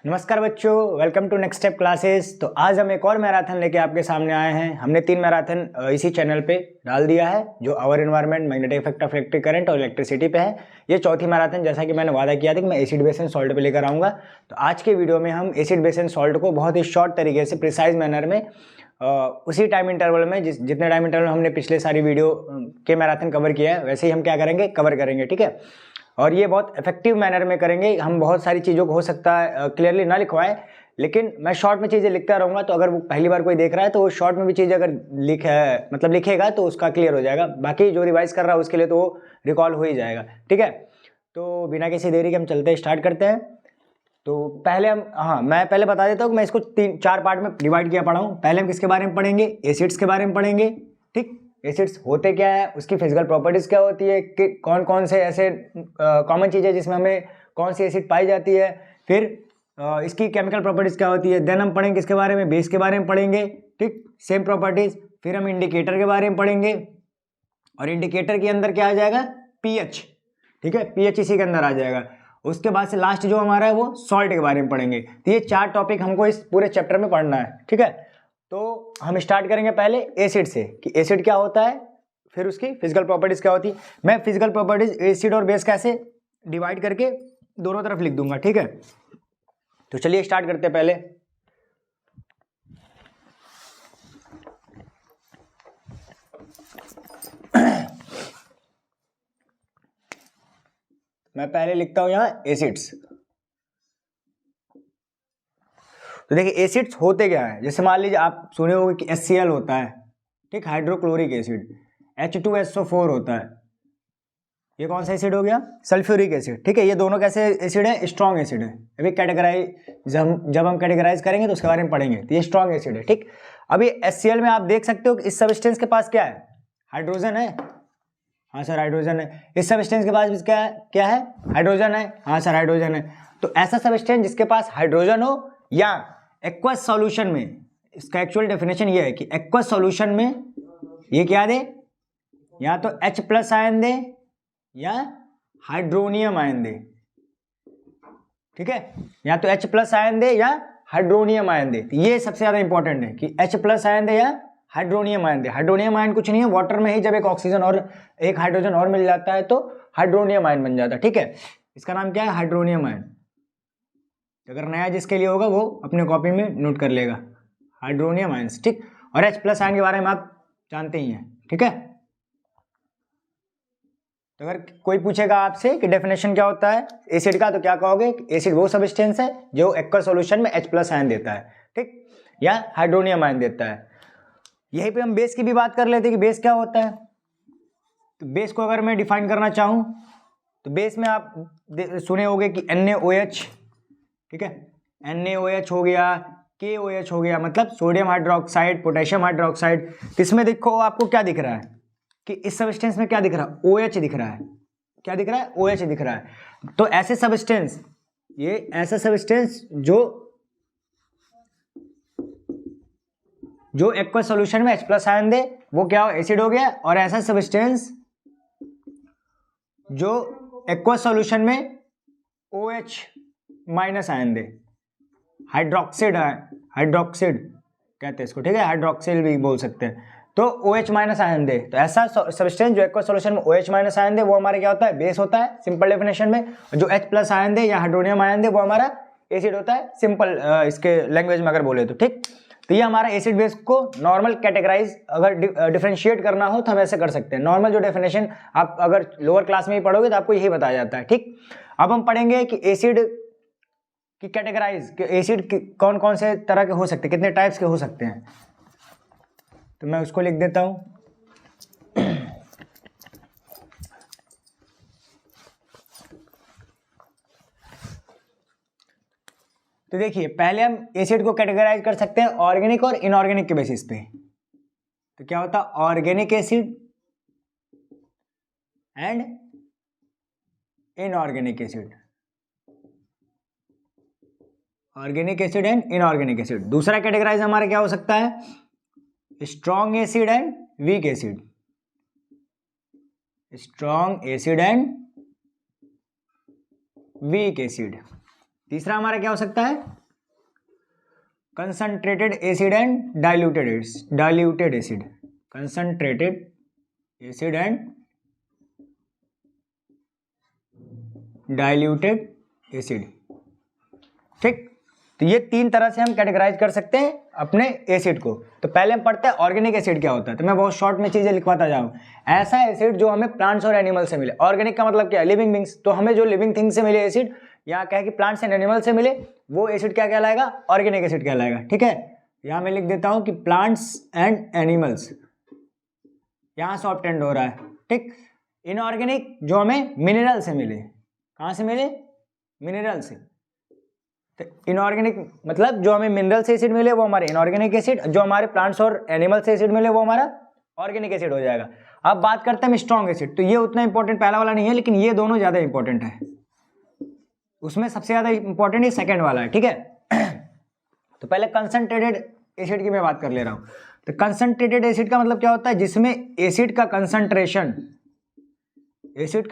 नमस्कार बच्चों, welcome to next step classes. तो आज हम एक और मैराथन लेके आपके सामने आए हैं। हमने 3 मैराथन इसी चैनल पे डाल दिया है, जो our environment, magnetic effect of electric current और इलेक्ट्रिसिटी पे है। ये चौथी मैराथन, जैसा कि मैंने वादा किया था कि मैं एसिड बेस एंड सॉल्ट पे लेकर आऊँगा। तो आज के वीडियो में हम एसिड बेस एंड सॉल्ट को बहुत ही शॉर्ट तरीके से, प्रिसाइज मैनर में, उसी टाइम इंटरवल में जितने टाइम इंटरवल हमने पिछले सारी वीडियो के मैराथन कवर किया है, वैसे ही हम क्या करेंगे, कवर करेंगे। ठीक है, और ये बहुत इफेक्टिव मैनर में करेंगे। हम बहुत सारी चीज़ों को हो सकता है क्लियरली ना लिखवाएं, लेकिन मैं शॉर्ट में चीज़ें लिखता रहूँगा। तो अगर वो पहली बार कोई देख रहा है तो वो शॉर्ट में भी चीज़ अगर लिखेगा तो उसका क्लियर हो जाएगा। बाकी जो रिवाइज कर रहा है उसके लिए तो वो रिकॉल हो ही जाएगा। ठीक है, तो बिना किसी देरी के हम चलते स्टार्ट करते हैं। तो पहले मैं पहले बता देता हूँ कि मैं इसको 3-4 पार्ट में डिवाइड किया पढ़ा हूँ। पहले हम किसके बारे में पढ़ेंगे? एसिड्स के बारे में पढ़ेंगे। ठीक, एसिड्स होते क्या है, उसकी फिजिकल प्रॉपर्टीज क्या होती है, कि कौन कौन से ऐसे कॉमन चीज़ें जिसमें हमें कौन सी एसिड पाई जाती है, फिर इसकी केमिकल प्रॉपर्टीज क्या होती है। देन हम पढ़ेंगे किसके बारे में? बेस के बारे में पढ़ेंगे। ठीक, सेम प्रॉपर्टीज। फिर हम इंडिकेटर के बारे में पढ़ेंगे, और इंडिकेटर के अंदर क्या आ जाएगा? पीएच। ठीक है, पीएच इसी के अंदर आ जाएगा। उसके बाद से लास्ट जो हमारा है वो सॉल्ट के बारे में पढ़ेंगे। तो ये 4 टॉपिक हमको इस पूरे चैप्टर में पढ़ना है। ठीक है, तो हम स्टार्ट करेंगे पहले एसिड से, कि एसिड क्या होता है, फिर उसकी फिजिकल प्रॉपर्टीज क्या होती है। मैं फिजिकल प्रॉपर्टीज एसिड और बेस कैसे डिवाइड करके दोनों तरफ लिख दूंगा। ठीक है, तो चलिए स्टार्ट करते हैं पहले। मैं पहले लिखता हूं यहां एसिड्स। तो देखिए एसिड्स होते क्या है। जैसे मान लीजिए आप सुने होंगे कि HCl होता है, ठीक, हाइड्रोक्लोरिक एसिड। H2SO4 होता है। ये कौन सा एसिड हो गया? Sulphuric acid. ठीक है, ये दोनों कैसे एसिड है? स्ट्रॉन्ग एसिड है। अभी कैटेगराइज जब हम कैटेगराइज करेंगे तो उसके बारे में पढ़ेंगे। तो ये स्ट्रॉन्ग एसिड है। ठीक, अभी HCl में आप देख सकते हो कि इस सब्सटेंस के पास क्या है? हाइड्रोजन है। हाँ सर, हाइड्रोजन है। इस सब्सटेंस के पास भी क्या है? हाइड्रोजन है। हाँ सर, हाइड्रोजन है। तो ऐसा सब्सटेंस जिसके पास हाइड्रोजन हो, या एक्वस सॉल्यूशन में, इसका एक्चुअल डेफिनेशन ये है कि एक्वस सॉल्यूशन में ये क्या दे, या तो H+ आयन दे या हाइड्रोनियम आयन दे। ठीक है, या तो H+ आयन दे या हाइड्रोनियम आयन दे। ये सबसे ज्यादा इंपॉर्टेंट है कि H+ आयन दे या हाइड्रोनियम आयन दे। हाइड्रोनियम आयन कुछ नहीं है, वाटर में ही जब एक ऑक्सीजन और एक हाइड्रोजन और मिल जाता है तो हाइड्रोनियम आयन बन जाता है। ठीक है, इसका नाम क्या है? Hydronium ion. अगर नया जिसके लिए होगा वो अपने कॉपी में नोट कर लेगा, हाइड्रोनियम आयंस। ठीक, और H+ आयन के बारे में आप जानते ही हैं। ठीक है, तो अगर कोई पूछेगा आपसे कि डेफिनेशन क्या होता है एसिड का, तो क्या कहोगे? एसिड वो सब्सटेंस है जो एक्वस सॉल्यूशन में H+ आयन देता है, ठीक, या हाइड्रोनियम आयन देता है। यहीं पे हम बेस की भी बात कर लेते हैं कि बेस क्या होता है। तो बेस को अगर मैं डिफाइन करना चाहूं तो बेस में आप सुने होंगे कि NaOH, ठीक है, NaOH हो गया, KOH हो गया, मतलब सोडियम हाइड्रोक्साइड, पोटेशियम हाइड्रोक्साइड। तो इसमें देखो आपको क्या दिख रहा है कि इस सब्सटेंस में क्या दिख रहा है? OH दिख रहा है। क्या दिख रहा है? OH दिख रहा है। तो ऐसे सब्सटेंस, ये ऐसा सब्सटेंस जो एक्वस सॉल्यूशन में H+ आयन दे वो क्या हो? एसिड हो गया। और ऐसा सब्सटेंस जो एक्वस सॉल्यूशन में OH- आयन दे, हाइड्रोक्साइड कहते हैं इसको। ठीक है, हाइड्रोक्सिल भी बोल सकते हैं। तो OH- आयन दे, तो ऐसा सब्सटेंस जो एक्वस सॉल्यूशन में OH- आयन दे वो हमारा क्या होता है? बेस होता है, सिंपल डेफिनेशन में। जो H+ आयन दे या हाइड्रोनियम आयन दे वो हमारा एसिड होता है, सिंपल इसके लैंग्वेज में अगर बोले तो। ठीक, तो ये हमारा एसिड बेस को नॉर्मल कैटेगराइज अगर डिफरेंशिएट करना हो तो हम ऐसे कर सकते हैं। नॉर्मल जो डेफिनेशन आप अगर लोअर क्लास में ही पढ़ोगे तो आपको यही बताया जाता है। ठीक, अब हम पढ़ेंगे कि एसिड की कैटेगराइज, एसिड कौन कौन से तरह के हो सकते हैं, कितने टाइप्स के हो सकते हैं। तो मैं उसको लिख देता हूं। तो देखिए पहले हम एसिड को कैटेगराइज कर सकते हैं ऑर्गेनिक और इनऑर्गेनिक के बेसिस पे। तो क्या होता है? Organic acid and inorganic acid. Organic acid and inorganic acid. दूसरा कैटेगराइज हमारा क्या हो सकता है? Strong acid and weak acid. Strong acid and weak acid. तीसरा हमारा क्या हो सकता है, concentrated acid and diluted acid, concentrated acid and diluted acid. ठीक, तो ये तीन तरह से हम कैटेगराइज कर सकते हैं अपने एसिड को। तो पहले हम पढ़ते हैं ऑर्गेनिक एसिड क्या होता है। तो मैं बहुत शॉर्ट में चीजें लिखवाता जाऊँ। ऐसा एसिड जो हमें प्लांट्स और एनिमल से मिले। ऑर्गेनिक का मतलब क्या है, लिविंग बींग्स। तो हमें जो लिविंग थिंग से मिले एसिड, या क्या है कि प्लांट्स एंड एनिमल से मिले, वो एसिड क्या कहलाएगा, ऑर्गेनिक एसिड कहलाएगा। ठीक है, यहाँ मैं लिख देता हूँ कि प्लांट्स एंड एनिमल्स, यहाँ से ऑब्टेंड हो रहा है। ठीक, इनऑर्गेनिक जो हमें मिनरल से मिले, कहाँ से मिले, मिनरल से। इनऑर्गेनिक मतलब जो हमें मिनरल से एसिड मिले वो हमारे इनऑर्गेनिक एसिड, जो हमारे प्लांट्स और एनिमल से एसिड मिले वो हमारा ऑर्गेनिक एसिड हो जाएगा। अब बात करते हैं स्ट्रॉन्ग एसिड। तो ये उतना इंपॉर्टेंट पहला वाला नहीं है, लेकिन ये दोनों ज्यादा इंपॉर्टेंट है। उसमें सबसे ज्यादा इंपॉर्टेंट ये सेकेंड वाला है। ठीक है, तो पहले कंसंट्रेटेड एसिड की मैं बात कर ले रहा हूं। तो कंसंट्रेटेड एसिड का मतलब क्या होता है, जिसमें एसिड का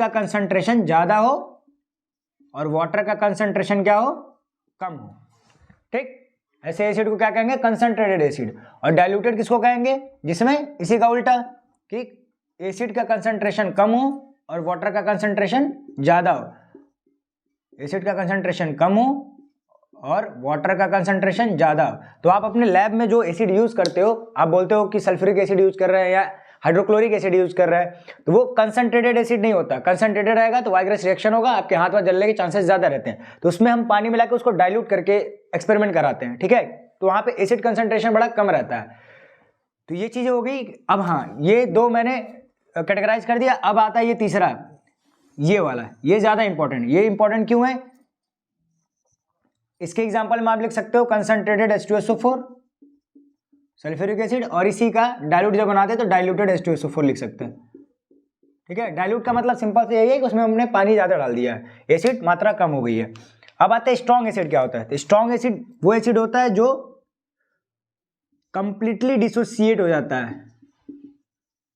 कंसंट्रेशन ज्यादा हो और वाटर का कंसंट्रेशन क्या हो, कम हो। ठीक, ऐसे एसिड को क्या कहेंगे, कंसंट्रेटेड एसिड। और डाइल्यूटेड किसको कहेंगे, जिसमें इसी का उल्टा कि एसिड का कंसंट्रेशन कम हो और वाटर का कंसंट्रेशन ज्यादा हो। एसिड का कंसंट्रेशन कम हो और वाटर का कंसंट्रेशन ज्यादा हो। तो आप अपने लैब में जो एसिड यूज करते हो, आप बोलते हो कि सल्फ्यूरिक एसिड यूज कर रहे हैं या हाइड्रोक्लोरिक एसिड यूज कर रहा है, तो वो कंसंट्रेटेड एसिड नहीं होता। कंसंट्रेटेड रहेगा तो वाइग्रेस रिएक्शन होगा, आपके हाथ वाथ जलने के चांसेस ज्यादा रहते हैं। तो उसमें हम पानी मिला के उसको डाइल्यूट करके एक्सपेरिमेंट कराते हैं। ठीक है, तो वहां पे एसिड कंसंट्रेशन बड़ा कम रहता है। तो ये चीजें हो गई। अब हाँ, ये दो मैंने कैटेगराइज कर दिया। अब आता है ये तीसरा, ये वाला, ये ज्यादा इंपॉर्टेंट। ये इंपॉर्टेंट क्यों है, इसके एग्जाम्पल में आप लिख सकते हो कंसंट्रेटेड H2SO4 सल्फ्यूरिक एसिड, और इसी का डाइल्यूट जब बनाते हैं तो डाइल्यूटेड H2SO4 लिख सकते हैं। ठीक है, डाइल्यूट का मतलब सिंपल से यही है कि उसमें हमने पानी ज्यादा डाल दिया है, एसिड मात्रा कम हो गई है। अब आते हैं स्ट्रॉन्ग एसिड क्या होता है। तो स्ट्रॉन्ग एसिड वो एसिड होता है जो कंप्लीटली डिसोसिएट हो जाता है।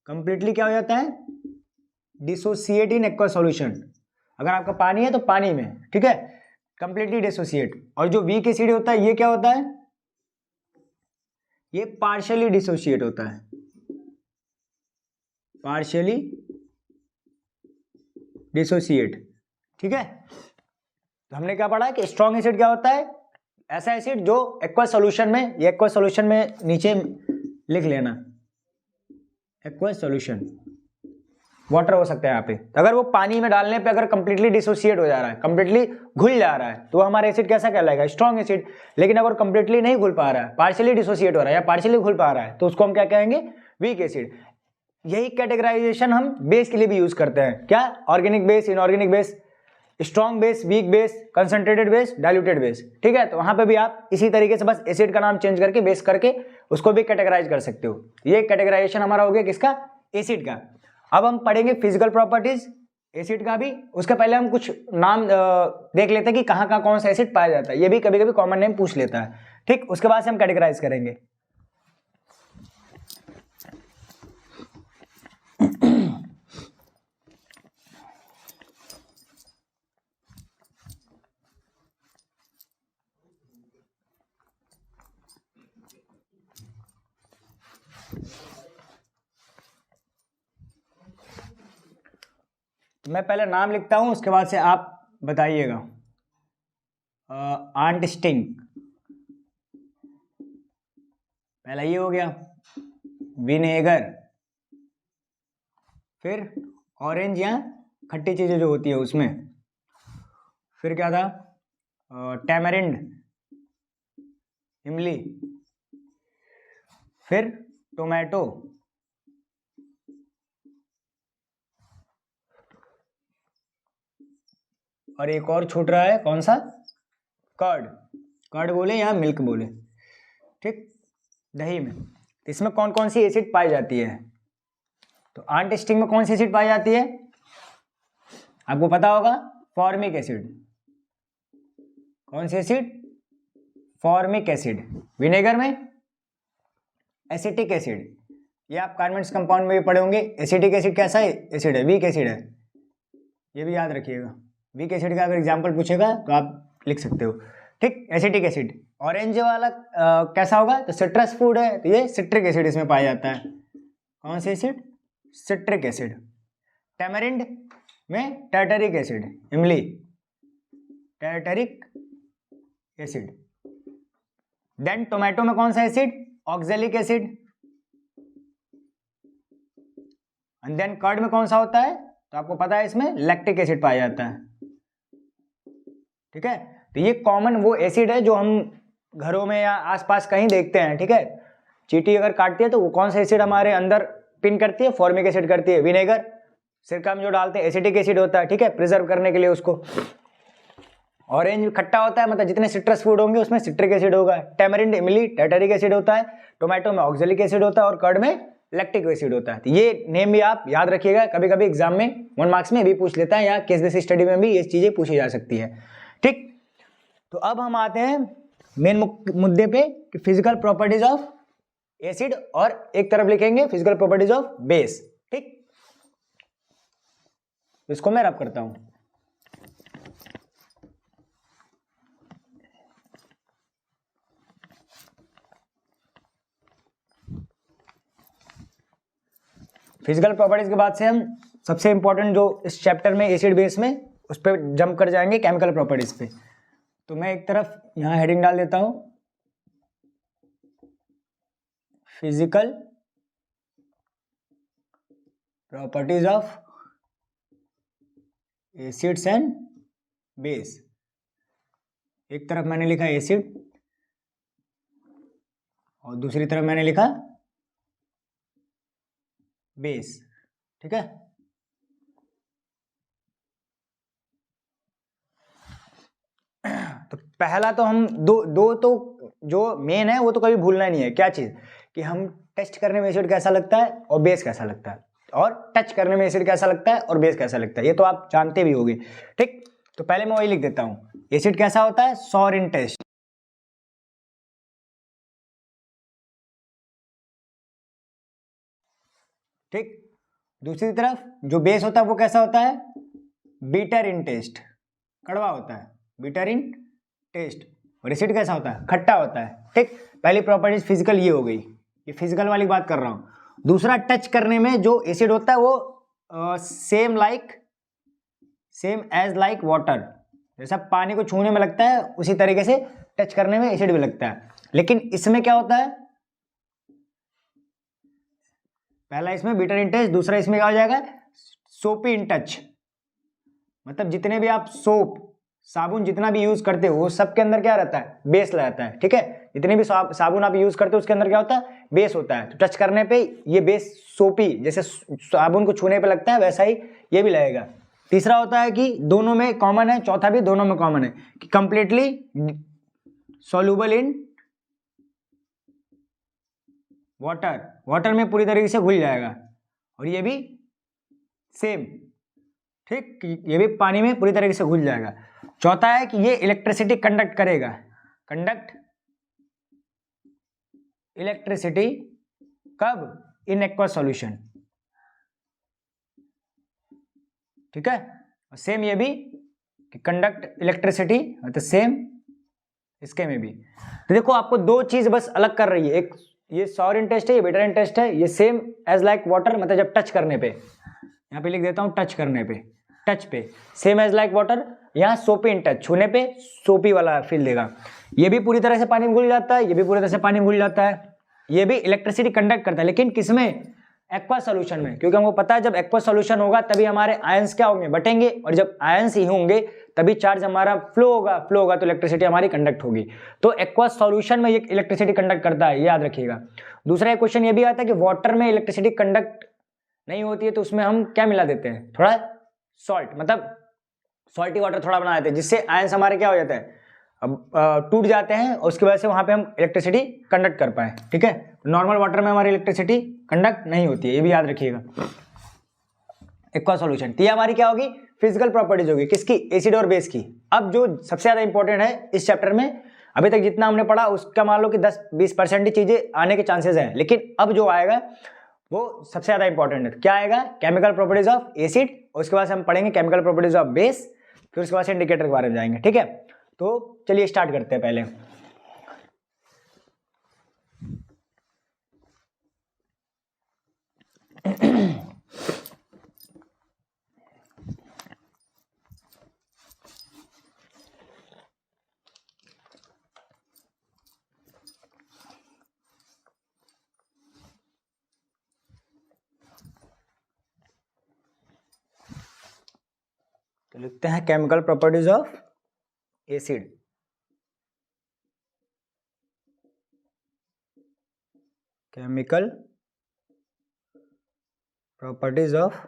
कंप्लीटली क्या हो जाता है, डिसोसिएट इन एक्वा सॉल्यूशन। अगर आपका पानी है तो पानी में, ठीक है, कंप्लीटली डिसोसिएट। और जो वीक एसिड होता है ये क्या होता है, ये पार्शियली डिसोसिएट होता है, पार्शियली डिसोसिएट। ठीक है, तो हमने क्या पढ़ा कि स्ट्रॉन्ग एसिड क्या होता है, ऐसा एसिड जो एक्वा सॉल्यूशन में, ये एक्वा सॉल्यूशन में नीचे लिख लेना, एक्वा सॉल्यूशन, वाटर हो सकता है यहाँ पे। तो अगर वो पानी में डालने पे अगर कंप्लीटली डिसोसिएट हो जा रहा है, कंप्लीटली घुल जा रहा है, तो हमारा एसिड कैसा कहलाएगा, स्ट्रॉन्ग एसिड। लेकिन अगर कंप्लीटली नहीं घुल पा रहा है, पार्शियली डिसोसिएट हो रहा है या पार्शियली घुल पा रहा है, तो उसको हम क्या कहेंगे, वीक एसिड। यही कैटेगराइजेशन हम बेस के लिए भी यूज करते हैं। क्या, organic base, inorganic base, strong base, weak base, concentrated base, diluted base. ठीक है, तो वहां पे भी आप इसी तरीके से बस एसिड का नाम चेंज करके बेस करके उसको भी कैटेगराइज कर सकते हो। ये कैटेगराइजेशन हमारा हो गया किसका, एसिड का। अब हम पढ़ेंगे फिजिकल प्रॉपर्टीज एसिड का भी। उसके पहले हम कुछ नाम देख लेते हैं कि कहाँ कहाँ कौन सा एसिड पाया जाता है। ये भी कभी कभी कॉमन नेम पूछ लेता है। ठीक, उसके बाद से हम कैटेगराइज करेंगे। मैं पहले नाम लिखता हूं, उसके बाद से आप बताइएगा। आंट स्टिंग, पहला ये हो गया। विनेगर, फिर ऑरेंज या खट्टी चीजें जो होती है उसमें, फिर क्या था, टैमरिंड, इमली, फिर टोमेटो, और एक और छूट रहा है, कौन सा, कर्ड। कर्ड बोले या मिल्क बोले। ठीक, दही में। इसमें कौन कौन सी एसिड पाई जाती है, तो आंट स्टिंग में कौन सी एसिड पाई जाती है, आपको पता होगा, फॉर्मिक एसिड। कौन सी एसिड, फॉर्मिक एसिड। विनेगर में एसिटिक एसिड, ये आप कार्बोनेट्स कंपाउंड में भी पढ़े होंगे। एसिटिक एसिड कैसा है, एसिड है, वीक एसिड है, ये भी याद रखिएगा। वीक एसिड का अगर एग्जाम्पल पूछेगा तो आप लिख सकते हो। ठीक, एसिटिक एसिड। ऑरेंज वाला कैसा होगा, तो सिट्रस फूड है तो ये सिट्रिक एसिड इसमें पाया जाता है। कौन सी एसिड, सिट्रिक एसिड। टैमरिंड में टार्टरिक एसिड, इमली टार्टरिक एसिड। देन टोमेटो में कौन सा acid, oxalic acid. And then curd में कौन सा होता है, तो आपको पता है इसमें लैक्टिक एसिड पाया जाता है। ठीक है, तो ये कॉमन वो एसिड है जो हम घरों में या आसपास कहीं देखते हैं। ठीक है, चींटी अगर काटती है तो वो कौन सा एसिड हमारे अंदर पिन करती है, फॉर्मिक एसिड करती है। विनेगर, सिरका में जो डालते हैं एसिटिक एसिड होता है। ठीक है, प्रिजर्व करने के लिए उसको। ऑरेंज खट्टा होता है, मतलब जितने सिट्रस फूड होंगे उसमें सिट्रिक एसिड होगा। टैमरिंड, इमली टार्टरिक एसिड होता है। टोमेटो में ऑक्जेलिक एसिड होता है और कर्ड में लैक्टिक एसिड होता है। तो ये नेम भी आप याद रखिएगा, कभी कभी एग्जाम में 1 मार्क्स में भी पूछ लेता है या केस बेस्ड स्टडी में भी ये चीजें पूछी जा सकती है। ठीक, तो अब हम आते हैं मेन मुद्दे पे कि फिजिकल प्रॉपर्टीज ऑफ एसिड, और एक तरफ लिखेंगे फिजिकल प्रॉपर्टीज ऑफ बेस। ठीक, इसको मैं रब करता हूं। फिजिकल प्रॉपर्टीज के बाद से हम सबसे इंपॉर्टेंट जो इस चैप्टर में एसिड बेस में, उस पर जंप कर जाएंगे केमिकल प्रॉपर्टीज पे। तो मैं एक तरफ यहां हेडिंग डाल देता हूं, physical properties of acids and base. एक तरफ मैंने लिखा एसिड और दूसरी तरफ मैंने लिखा बेस। ठीक है, तो पहला तो हम दो तो जो मेन है वो तो कभी भूलना नहीं है। क्या चीज, कि हम टेस्ट करने में एसिड कैसा लगता है और बेस कैसा लगता है, और टच करने में एसिड कैसा लगता है और बेस कैसा लगता है, ये तो आप जानते भी होंगे। ठीक, तो पहले मैं वही लिख देता हूं, एसिड कैसा होता है, सॉर इन टेस्ट। ठीक, दूसरी तरफ जो बेस होता है वो कैसा होता है, बीटर इन टेस्ट, कड़वा होता है, बीटर इन टेस्ट। और एसिड कैसा होता है, खट्टा होता है। ठीक, पहली प्रॉपर्टीज फिजिकल ये हो गई, ये फिजिकल वाली बात कर रहा हूं। दूसरा, टच करने में जो एसिड होता है वो सेम एज लाइक वाटर, जैसा पानी को छूने में लगता है उसी तरीके से टच करने में एसिड भी लगता है। लेकिन इसमें क्या होता है, पहला इसमें बीटर इन टच, दूसरा इसमें क्या हो जाएगा, सोपी इन टच। मतलब जितने भी आप सोप, साबुन जितना भी यूज करते हो वो सबके अंदर क्या रहता है, बेस रहता है। ठीक है, जितने भी साबुन आप यूज करते हो उसके अंदर क्या होता है, बेस होता है। तो टच करने पे ये बेस सोपी, जैसे साबुन को छूने पे लगता है वैसा ही ये भी लगेगा। तीसरा होता है कि दोनों में कॉमन है, चौथा भी दोनों में कॉमन है कि completely soluble in water, water में पूरी तरीके से घुल जाएगा। और ये भी सेम, ठीक, ये भी पानी में पूरी तरीके से घुल जाएगा। चौथा है कि ये इलेक्ट्रिसिटी कंडक्ट करेगा, कंडक्ट इलेक्ट्रिसिटी कब, इन एक्वस सॉल्यूशन। ठीक है, सेम ये भी कि कंडक्ट इलेक्ट्रिसिटी, तो सेम इसके में भी। तो देखो आपको दो चीज बस अलग कर रही है, एक ये सॉर इन टेस्ट है, ये बीटर इन टेस्ट है। ये सेम एज लाइक वाटर, मतलब जब टच करने पे, यहाँ पे लिख देता हूं टच करने पे, टच पे सेम एज लाइक वाटर, यहाँ सोपी इन टच, छूने पे सोपी वाला फील देगा। ये भी पूरी तरह से पानी में घुल जाता है, ये भी पूरी तरह से पानी में घुल जाता है। ये भी इलेक्ट्रिसिटी कंडक्ट करता है, लेकिन किसमें, एक्वा सॉल्यूशन में, क्योंकि हमको पता है जब एक्वा सॉल्यूशन होगा तभी हमारे आयंस क्या होंगे, बटेंगे, और जब आयंस ही होंगे तभी चार्ज हमारा फ्लो होगा तो इलेक्ट्रिसिटी हमारी कंडक्ट होगी। तो एक्वा सॉल्यूशन में ये इलेक्ट्रिसिटी कंडक्ट करता है, ये याद रखिएगा। दूसरा एक क्वेश्चन ये भी आता है कि वाटर में इलेक्ट्रिसिटी कंडक्ट नहीं होती है तो उसमें हम क्या मिला देते हैं, थोड़ा सॉल्ट, मतलब सॉल्टी वाटर थोड़ा बना देते हैं, जिससे आयंस हमारे क्या हो जाते हैं, अब टूट जाते हैं, और उसकी वजह से वहां पे हम इलेक्ट्रिसिटी कंडक्ट कर पाए। ठीक है, नॉर्मल वाटर में हमारी इलेक्ट्रिसिटी कंडक्ट नहीं होती है, ये भी याद रखिएगा। एक्वा सॉल्यूशन, तो ये हमारी क्या होगी, फिजिकल प्रॉपर्टीज होगी, किसकी, एसिड और बेस की। अब जो सबसे ज्यादा इंपॉर्टेंट है इस चैप्टर में, अभी तक जितना हमने पढ़ा उसका मान लो कि 10-20% ही चीजें आने के चांसेस हैं, लेकिन अब जो आएगा वो सबसे ज्यादा इंपॉर्टेंट है। क्या आएगा, केमिकल प्रॉपर्टीज ऑफ एसिड, और उसके बाद हम पढ़ेंगे केमिकल प्रॉपर्टीज ऑफ बेस, फिर उसके बाद इंडिकेटर के बारे में जाएंगे। ठीक है, तो चलिए स्टार्ट करते हैं पहले। तो लिखते हैं chemical properties of acid. Chemical properties of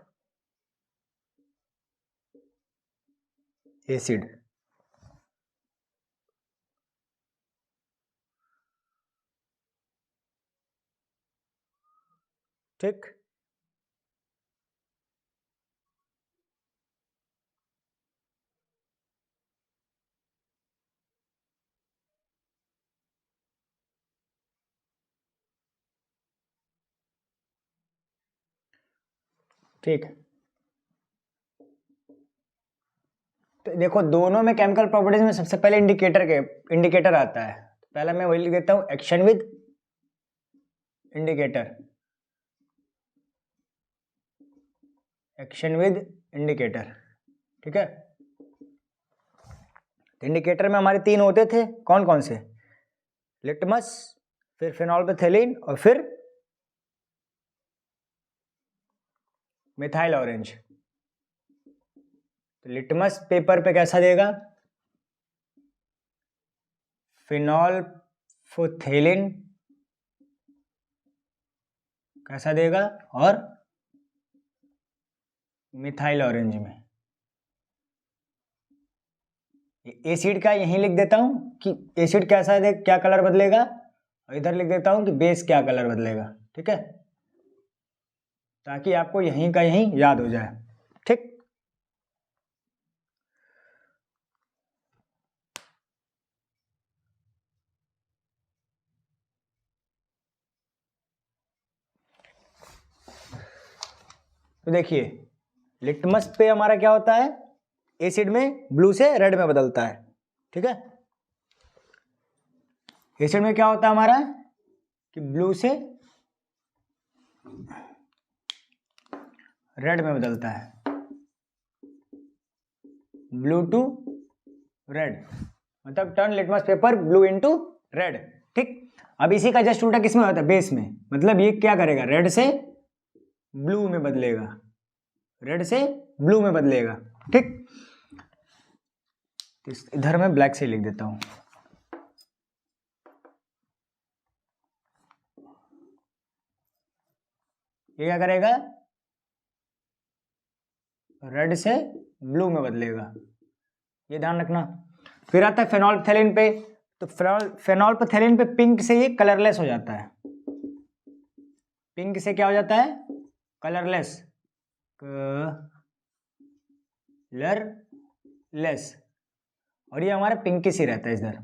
acid. ठीक, ठीक। तो देखो दोनों में केमिकल प्रॉपर्टीज में सबसे पहले इंडिकेटर आता है। पहला मैं वही लिख देता हूं, action with indicator. Action with indicator, ठीक है। इंडिकेटर में हमारे 3 होते थे, कौन कौन से? लिटमस, फिर फेनोल्फथेलिन और फिर मिथाइल ऑरेंज। तो लिटमस पेपर पे कैसा देगा? फेनोल्फथेलिन कैसा देगा, और मिथाइल ऑरेंज में एसिड का यहीं लिख देता हूं कि एसिड कैसा है, क्या कलर बदलेगा, और इधर लिख देता हूं कि बेस क्या कलर बदलेगा, ठीक है, ताकि आपको यहीं का यहीं याद हो जाए। ठीक, तो देखिए लिटमस पे हमारा क्या होता है, एसिड में ब्लू से रेड में बदलता है, ठीक है। एसिड में क्या होता है हमारा कि ब्लू से रेड में बदलता है, ब्लू टू रेड, मतलब turn litmus paper blue into red. ठीक, अब इसी का जस्ट उल्टा किसमें होता है? बेस में, मतलब ये क्या करेगा, रेड से ब्लू में बदलेगा, रेड से ब्लू में बदलेगा। ठीक, इधर मैं ब्लैक से लिख देता हूं। ये क्या करेगा, रेड से ब्लू में बदलेगा, ये ध्यान रखना। फिर आता है फेनोल्फथेलिन पे, तो फेनोल्फथेलिन पे पिंक से ये कलरलेस हो जाता है। पिंक से क्या हो जाता है? कलरलेस, कलरलेस, और ये हमारा पिंकिश ही रहता है इधर।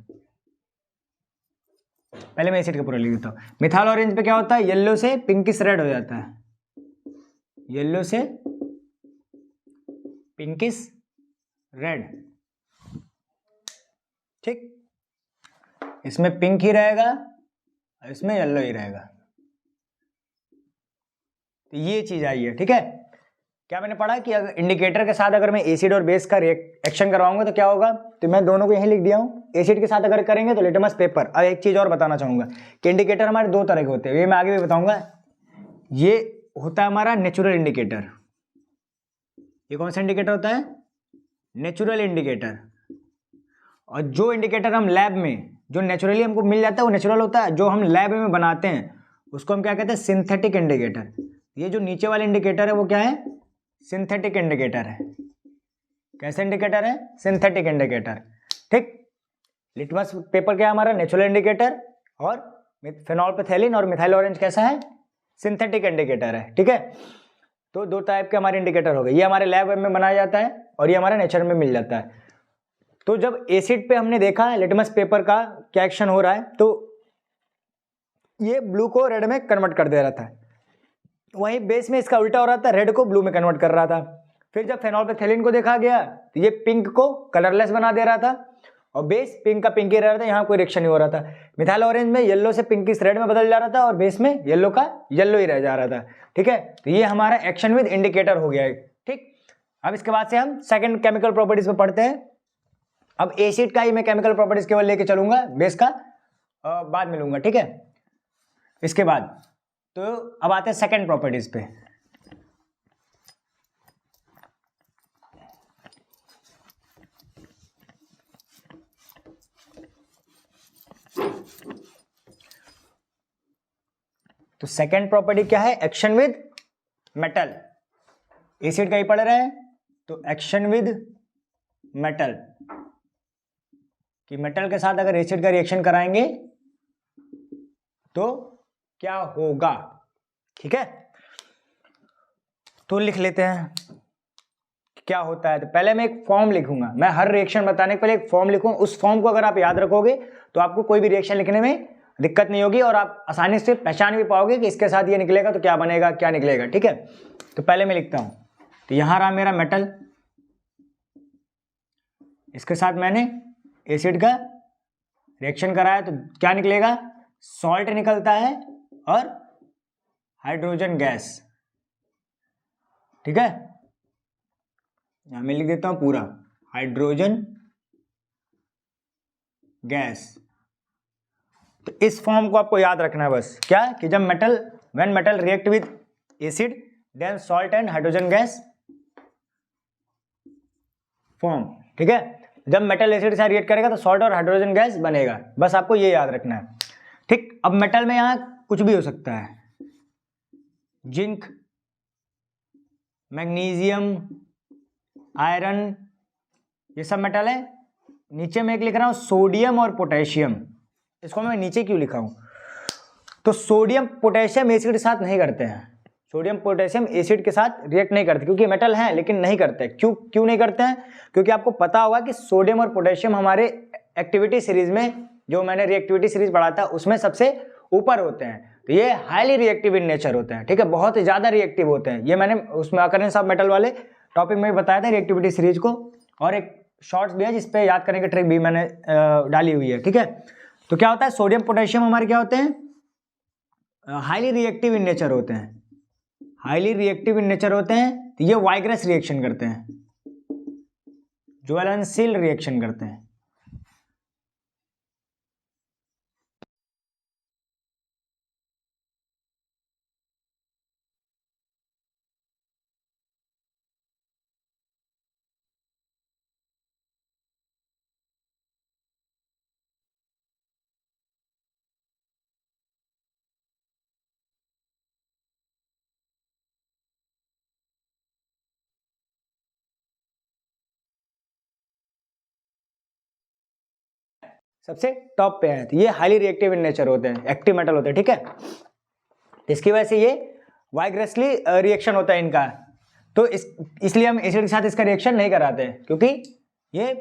पहले मैं एसिड का पूरा लिख देता हूं। मिथाइल ऑरेंज पे क्या होता है? येलो से पिंकिश रेड हो जाता है, येलो से पिंकिश रेड। ठीक, इसमें पिंक ही रहेगा और इसमें येलो ही रहेगा। तो ये चीज आई है, ठीक है। क्या मैंने पढ़ा कि अगर इंडिकेटर के साथ अगर मैं एसिड और बेस का रिएक्शन करवाऊंगा तो क्या होगा, तो मैं दोनों को यहीं लिख दिया हूं। एसिड के साथ अगर करेंगे तो लिटमस पेपर। अब एक चीज और बताना चाहूंगा कि इंडिकेटर हमारे 2 तरह के होते हैं, ये मैं आगे भी बताऊंगा। ये होता है हमारा नेचुरल इंडिकेटर। ये कौन सा इंडिकेटर होता है? Natural indicator. और जो इंडिकेटर हम लैब में, जो नेचुरली हमको मिल जाता है वो नेचुरल होता है। जो हम लैब में बनाते हैं उसको हम क्या कहते हैं? Synthetic indicator. ये जो नीचे वाला इंडिकेटर है वो क्या है? सिंथेटिक इंडिकेटर है। कैसे इंडिकेटर है? Synthetic indicator. ठीक, लिटमस पेपर क्या है हमारा? Natural indicator. और फेनोल्फथेलिन और मिथाइल ऑरेंज कैसा है? सिंथेटिक इंडिकेटर है, ठीक है। तो 2 टाइप के हमारे इंडिकेटर हो गए। ये हमारे लैब में बनाया जाता है और ये हमारे नेचर में मिल जाता है। तो जब एसिड पे हमने देखा है लिटमस पेपर का क्या एक्शन हो रहा है, तो ये ब्लू को रेड में कन्वर्ट कर दे रहा था। वहीं बेस में इसका उल्टा हो रहा था, रेड को ब्लू में कन्वर्ट कर रहा था। फिर जब फेनोल्फथेलिन को देखा गया तो ये पिंक को कलरलेस बना दे रहा था, और बेस पिंक का पिंक ही रह रहा था, यहाँ कोई रिएक्शन नहीं हो रहा था। मिथाइल ऑरेंज में येलो से पिंकिश रेड में बदल जा रहा था और बेस में येलो का येलो ही रह जा रहा था। ठीक है, तो ये हमारा एक्शन विद इंडिकेटर हो गया है। ठीक, अब इसके बाद से हम सेकंड केमिकल प्रॉपर्टीज में पढ़ते हैं। अब एसिड का ही मैं केमिकल प्रॉपर्टीज केवल लेके चलूंगा, बेस का बाद में लूंगा। ठीक है, इसके बाद तो अब आते हैं सेकंड प्रॉपर्टीज पे। तो सेकंड प्रॉपर्टी क्या है? Action with metal. एसिड का ही पढ़ रहे हैं, तो एक्शन विद मेटल, कि मेटल के साथ अगर एसिड का रिएक्शन कराएंगे तो क्या होगा। ठीक है, तो लिख लेते हैं क्या होता है। तो पहले मैं एक फॉर्म लिखूंगा, मैं हर रिएक्शन बताने के पहले एक फॉर्म लिखूंगा। उस फॉर्म को अगर आप याद रखोगे तो आपको कोई भी रिएक्शन लिखने में दिक्कत नहीं होगी और आप आसानी से पहचान भी पाओगे कि इसके साथ ये निकलेगा तो क्या बनेगा, क्या निकलेगा। ठीक है, तो पहले मैं लिखता हूं, तो यहां रहा मेरा मेटल, इसके साथ मैंने एसिड का रिएक्शन कराया तो क्या निकलेगा? सॉल्ट निकलता है और हाइड्रोजन गैस। ठीक है, यहां मैं लिख देता हूं पूरा, हाइड्रोजन गैस। तो इस फॉर्म को आपको याद रखना है बस, क्या कि जब metal, when metal react with acid then salt and hydrogen gas form. ठीक है, जब मेटल एसिड से रिएक्ट करेगा तो सॉल्ट और हाइड्रोजन गैस बनेगा, बस आपको ये याद रखना है। ठीक, अब मेटल में यहां कुछ भी हो सकता है, जिंक, मैग्नीशियम, आयरन, ये सब मेटल है। नीचे मैं एक लिख रहा हूं सोडियम और पोटेशियम। इसको मैं नीचे क्यों लिखा हूं? तो सोडियम पोटेशियम एसिड के साथ नहीं करते हैं, सोडियम पोटेशियम एसिड के साथ रिएक्ट नहीं करते, क्योंकि मेटल हैं लेकिन नहीं करते। क्यों नहीं करते हैं? क्योंकि आपको पता होगा कि सोडियम और पोटेशियम हमारे एक्टिविटी सीरीज में, जो मैंने रिएक्टिविटी सीरीज पढ़ा था उसमें सबसे ऊपर होते हैं। तो ये हाईली रिएक्टिव इन नेचर होते हैं। ठीक है, बहुत ही ज्यादा रिएक्टिव होते हैं। ये मैंने उसमें अकरेंस ऑफ मेटल वाले टॉपिक में भी बताया था रिएक्टिविटी सीरीज को, और एक शॉर्ट्स भी है जिसपे याद करने की ट्रिक भी मैंने डाली हुई है। ठीक है, तो क्या होता है, सोडियम पोटेशियम हमारे क्या होते हैं? हाईली रिएक्टिव इन नेचर होते हैं, हाईली रिएक्टिव इन नेचर होते हैं। तो ये वाइग्रस रिएक्शन करते हैं, ज्वलनशील रिएक्शन करते हैं। सबसे टॉप पे है, तो ये हाईली रिएक्टिव इन नेचर होते हैं, एक्टिव मेटल होते हैं। ठीक है, इसकी वजह से ये वाइग्रसली रिएक्शन होता है इनका। तो इसलिए हम एसिड के साथ इसका रिएक्शन नहीं कराते हैं, क्योंकि ये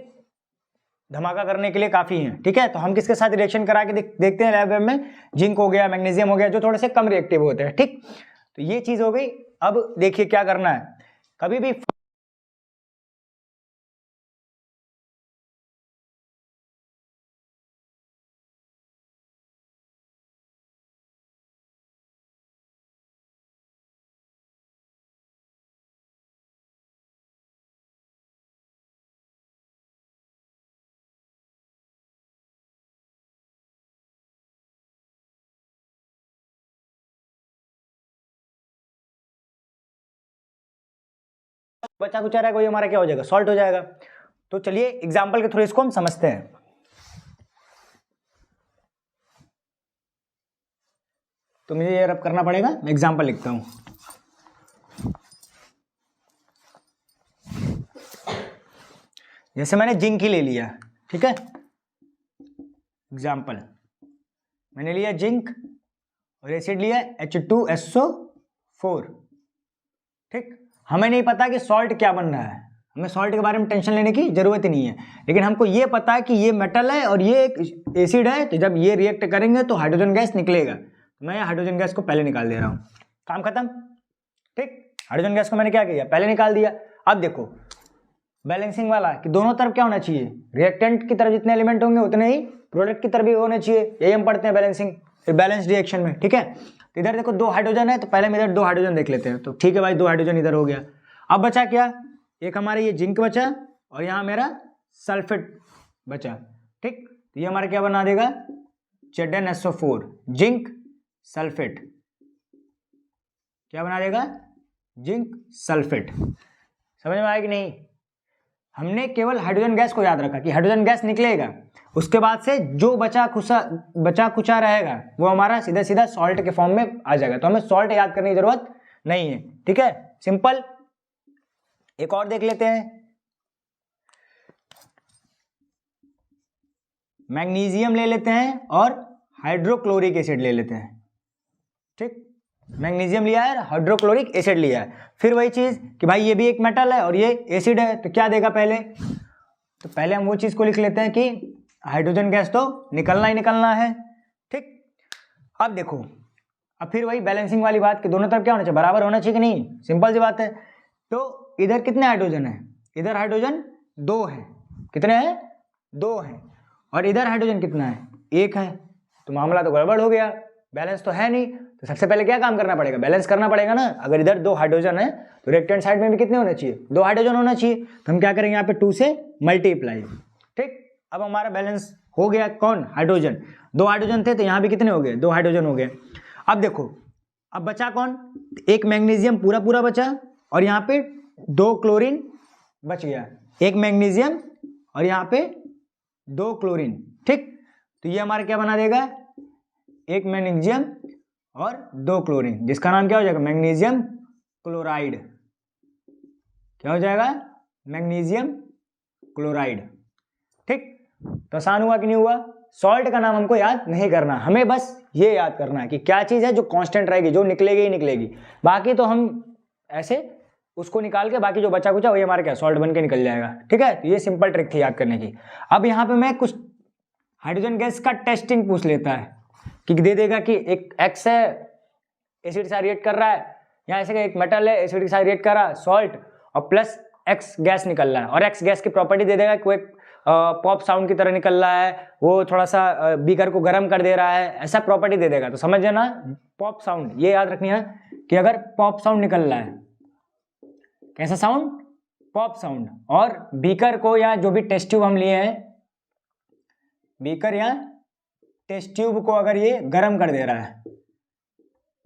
धमाका करने के लिए काफी हैं। ठीक है, तो हम किसके साथ रिएक्शन करा के देखते हैं लैब में? जिंक हो गया, मैग्नीशियम हो गया, जो थोड़े से कम रिएक्टिव होते हैं। ठीक, तो ये चीज हो गई। अब देखिए क्या करना है, कभी भी बचा कुचा रहेगा, वही हमारा क्या हो जाएगा? सॉल्ट हो जाएगा। तो चलिए एग्जाम्पल के थ्रू इसको हम समझते हैं। तो मुझे ये रब करना पड़ेगा, मैं एग्जाम्पल लिखता हूं। जैसे मैंने जिंक ही ले लिया। ठीक है, एग्जाम्पल मैंने लिया जिंक और एसिड लिया H2SO4। ठीक, हमें नहीं पता कि सॉल्ट क्या बन रहा है, हमें सॉल्ट के बारे में टेंशन लेने की जरूरत ही नहीं है, लेकिन हमको ये पता है कि ये मेटल है और ये एक एसिड है। तो जब ये रिएक्ट करेंगे तो हाइड्रोजन गैस निकलेगा। तो मैं हाइड्रोजन गैस को पहले निकाल दे रहा हूं, काम खत्म। ठीक, हाइड्रोजन गैस को मैंने क्या किया? पहले निकाल दिया। अब देखो बैलेंसिंग वाला कि दोनों तरफ क्या होना चाहिए, रिएक्टेंट की तरफ जितने एलिमेंट होंगे उतने ही प्रोडक्ट की तरफ भी होने चाहिए, यही हम पढ़ते हैं बैलेंसिंग, फिर बैलेंस रिएक्शन में। ठीक है, तो इधर देखो 2 हाइड्रोजन है, तो पहले हम इधर 2 हाइड्रोजन देख लेते हैं। तो ठीक है भाई, 2 हाइड्रोजन इधर हो गया। अब बचा क्या, एक हमारे ये जिंक बचा और यहाँ मेरा सल्फेट बचा। ठीक, तो ये हमारा क्या बना देगा, ZnSO4 जिंक सल्फेट, क्या बना देगा, जिंक सल्फेट। समझ में आया कि नहीं? हमने केवल हाइड्रोजन गैस को याद रखा कि हाइड्रोजन गैस निकलेगा, उसके बाद से जो बचा कुचा रहेगा वो हमारा सीधा सीधा सॉल्ट के फॉर्म में आ जाएगा, तो हमें सॉल्ट याद करने की जरूरत नहीं है। ठीक है, सिंपल। एक और देख लेते हैं, मैग्नीशियम ले लेते हैं और हाइड्रोक्लोरिक एसिड ले लेते हैं। ठीक, मैग्नीशियम लिया है, हाइड्रोक्लोरिक एसिड लिया है, फिर वही चीज कि भाई ये भी एक मेटल है और ये एसिड है, तो क्या देगा पहले, तो पहले हम वो चीज को लिख लेते हैं कि हाइड्रोजन गैस तो निकलना ही निकलना है। ठीक, अब देखो, अब फिर वही बैलेंसिंग वाली बात कि दोनों तरफ क्या होना चाहिए, बराबर होना चाहिए कि नहीं, सिंपल सी बात है। तो इधर कितने हाइड्रोजन है, इधर हाइड्रोजन 2 है, कितने हैं, 2 हैं, और इधर हाइड्रोजन कितना है, 1 है, तो मामला तो गड़बड़ हो गया, बैलेंस तो है नहीं। तो सबसे पहले क्या काम करना पड़ेगा, बैलेंस करना पड़ेगा ना। अगर इधर 2 हाइड्रोजन है तो लेफ्ट हैंड साइड में भी कितने होने चाहिए, 2 हाइड्रोजन होना चाहिए, तो हम क्या करेंगे यहाँ पे 2 से मल्टीप्लाई। ठीक, अब हमारा बैलेंस हो गया, कौन, हाइड्रोजन, 2 हाइड्रोजन थे तो यहाँ भी कितने हो गए, 2 हाइड्रोजन हो गए। अब देखो, अब बचा कौन, एक मैग्नीशियम पूरा पूरा बचा और यहाँ पे 2 क्लोरीन बच गया, एक मैग्नीशियम और यहाँ पे 2 क्लोरीन। ठीक, तो ये हमारा क्या बना देगा, एक मैग्नीशियम और 2 क्लोरीन, जिसका नाम क्या हो जाएगा, मैग्नीशियम क्लोराइड। क्या हो जाएगा, मैग्नीशियम क्लोराइड। ठीक, तो आसान हुआ कि नहीं हुआ? सॉल्ट का नाम हमको याद नहीं करना, हमें बस ये याद करना है कि क्या चीज है जो कांस्टेंट रहेगी, जो निकलेगी ही निकलेगी, बाकी तो हम ऐसे उसको निकाल के बाकी जो बचा कुचा वही हमारा क्या सॉल्ट बन के निकल जाएगा। ठीक है, तो ये सिंपल ट्रिक थी याद करने की। अब यहाँ पे मैं कुछ हाइड्रोजन गैस का टेस्टिंग पूछ लेता है कि दे देगा कि एक एक्स है एसिड के साथ रिएक्ट कर रहा है, यहाँ ऐसे एक मेटल है एसिड के साथ रिएक्ट कर रहा है सॉल्ट, और प्लस एक्स गैस निकल रहा है, और एक्स गैस की प्रॉपर्टी दे देगा कि वो एक पॉप साउंड की तरह निकल रहा है, वो थोड़ा सा बीकर को गर्म कर दे रहा है, ऐसा प्रॉपर्टी दे देगा। तो समझ जाना, पॉप साउंड ये याद रखनी है कि अगर पॉप साउंड निकल रहा है, कैसा साउंड, पॉप साउंड, और बीकर को या जो भी टेस्ट ट्यूब हम लिए हैं, बीकर या टेस्ट ट्यूब को अगर ये गर्म कर दे रहा है,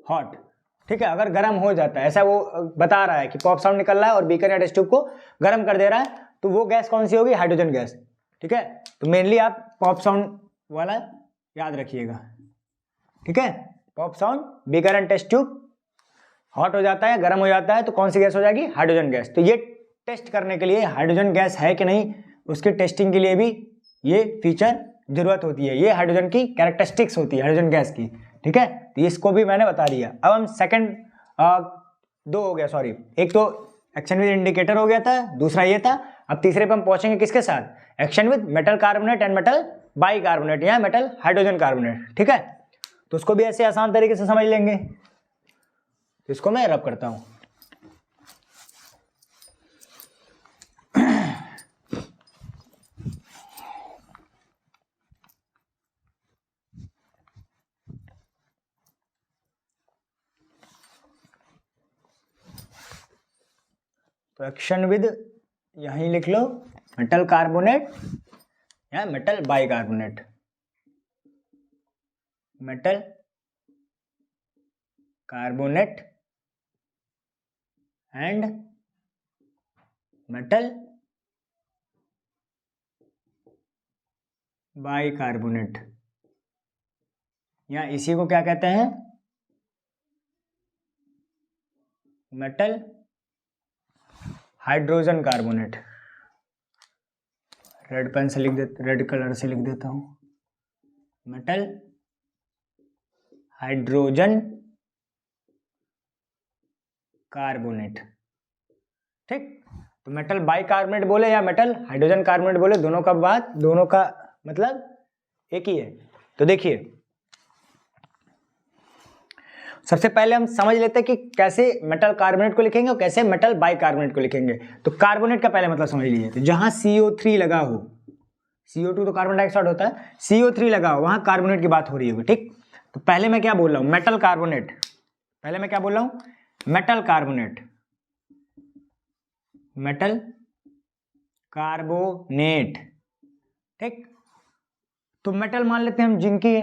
हॉट, ठीक है, अगर गर्म हो जाता है, ऐसा वो बता रहा है कि पॉप साउंड निकल रहा है और बीकर या टेस्ट ट्यूब को गर्म कर दे रहा है, तो वो गैस कौन सी होगी, हाइड्रोजन गैस। ठीक है, तो मेनली आप पॉप साउंड वाला याद रखिएगा। ठीक है, pop sound, beaker and test tube, hot हो जाता है, गर्म हो जाता है, तो कौन सी गैस हो जाएगी, हाइड्रोजन गैस। तो ये टेस्ट करने के लिए हाइड्रोजन गैस है कि नहीं, उसकी टेस्टिंग के लिए भी ये फीचर जरूरत होती है, ये हाइड्रोजन की कैरेक्टरिस्टिक्स होती है हाइड्रोजन गैस की। ठीक है, तो इसको भी मैंने बता दिया। अब हम सेकंड 2 हो गया, सॉरी, एक तो एक्शन विद इंडिकेटर हो गया था, दूसरा ये था। अब तीसरे पे हम पहुंचेंगे किसके साथ, action with metal carbonate and metal bicarbonate या मेटल हाइड्रोजन कार्बोनेट। ठीक है, तो उसको भी ऐसे आसान तरीके से समझ लेंगे। तो इसको मैं रब करता हूं, तो एक्शन विद यहीं लिख लो, मेटल कार्बोनेट या metal bicarbonate, metal carbonate and metal bicarbonate, या इसी को क्या कहते हैं, metal hydrogen carbonate. Red pen से लिख देता, रेड कलर से लिख देता हूं, मेटल हाइड्रोजन कार्बोनेट। ठीक, तो मेटल बाइकार्बोनेट बोले या मेटल हाइड्रोजन कार्बोनेट बोले, दोनों का बात, दोनों का मतलब एक ही है। तो देखिए, सबसे पहले हम समझ लेते हैं कि कैसे मेटल कार्बोनेट को लिखेंगे और कैसे मेटल बाइकार्बोनेट को लिखेंगे। तो कार्बोनेट का पहले मतलब समझ लीजिए। तो जहां CO3 लगा हो, CO2 तो कार्बन डाइऑक्साइड होता है, CO3 लगा हो वहां कार्बोनेट की बात हो रही होगी, ठीक। तो पहले मैं क्या बोल रहा हूं, मेटल कार्बोनेट। पहले मैं क्या बोल रहा हूं, मेटल कार्बोनेट, मेटल कार्बोनेट, ठीक। तो मेटल मान लेते हैं हम जिंकी है,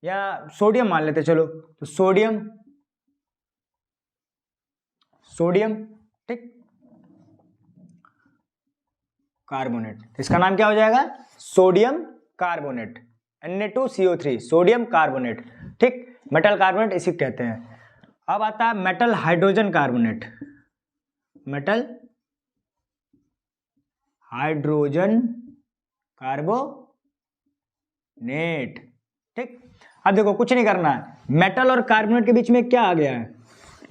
या सोडियम मान लेते हैं, चलो। तो सोडियम, सोडियम, ठीक, कार्बोनेट। इसका नाम क्या हो जाएगा, sodium carbonate, Na2CO3, sodium carbonate, ठीक। मेटल कार्बोनेट इसी कहते हैं। अब आता है metal hydrogen carbonate, metal hydrogen carbonate, ठीक। अब देखो कुछ नहीं करना है, मेटल और कार्बोनेट के बीच में क्या आ गया है,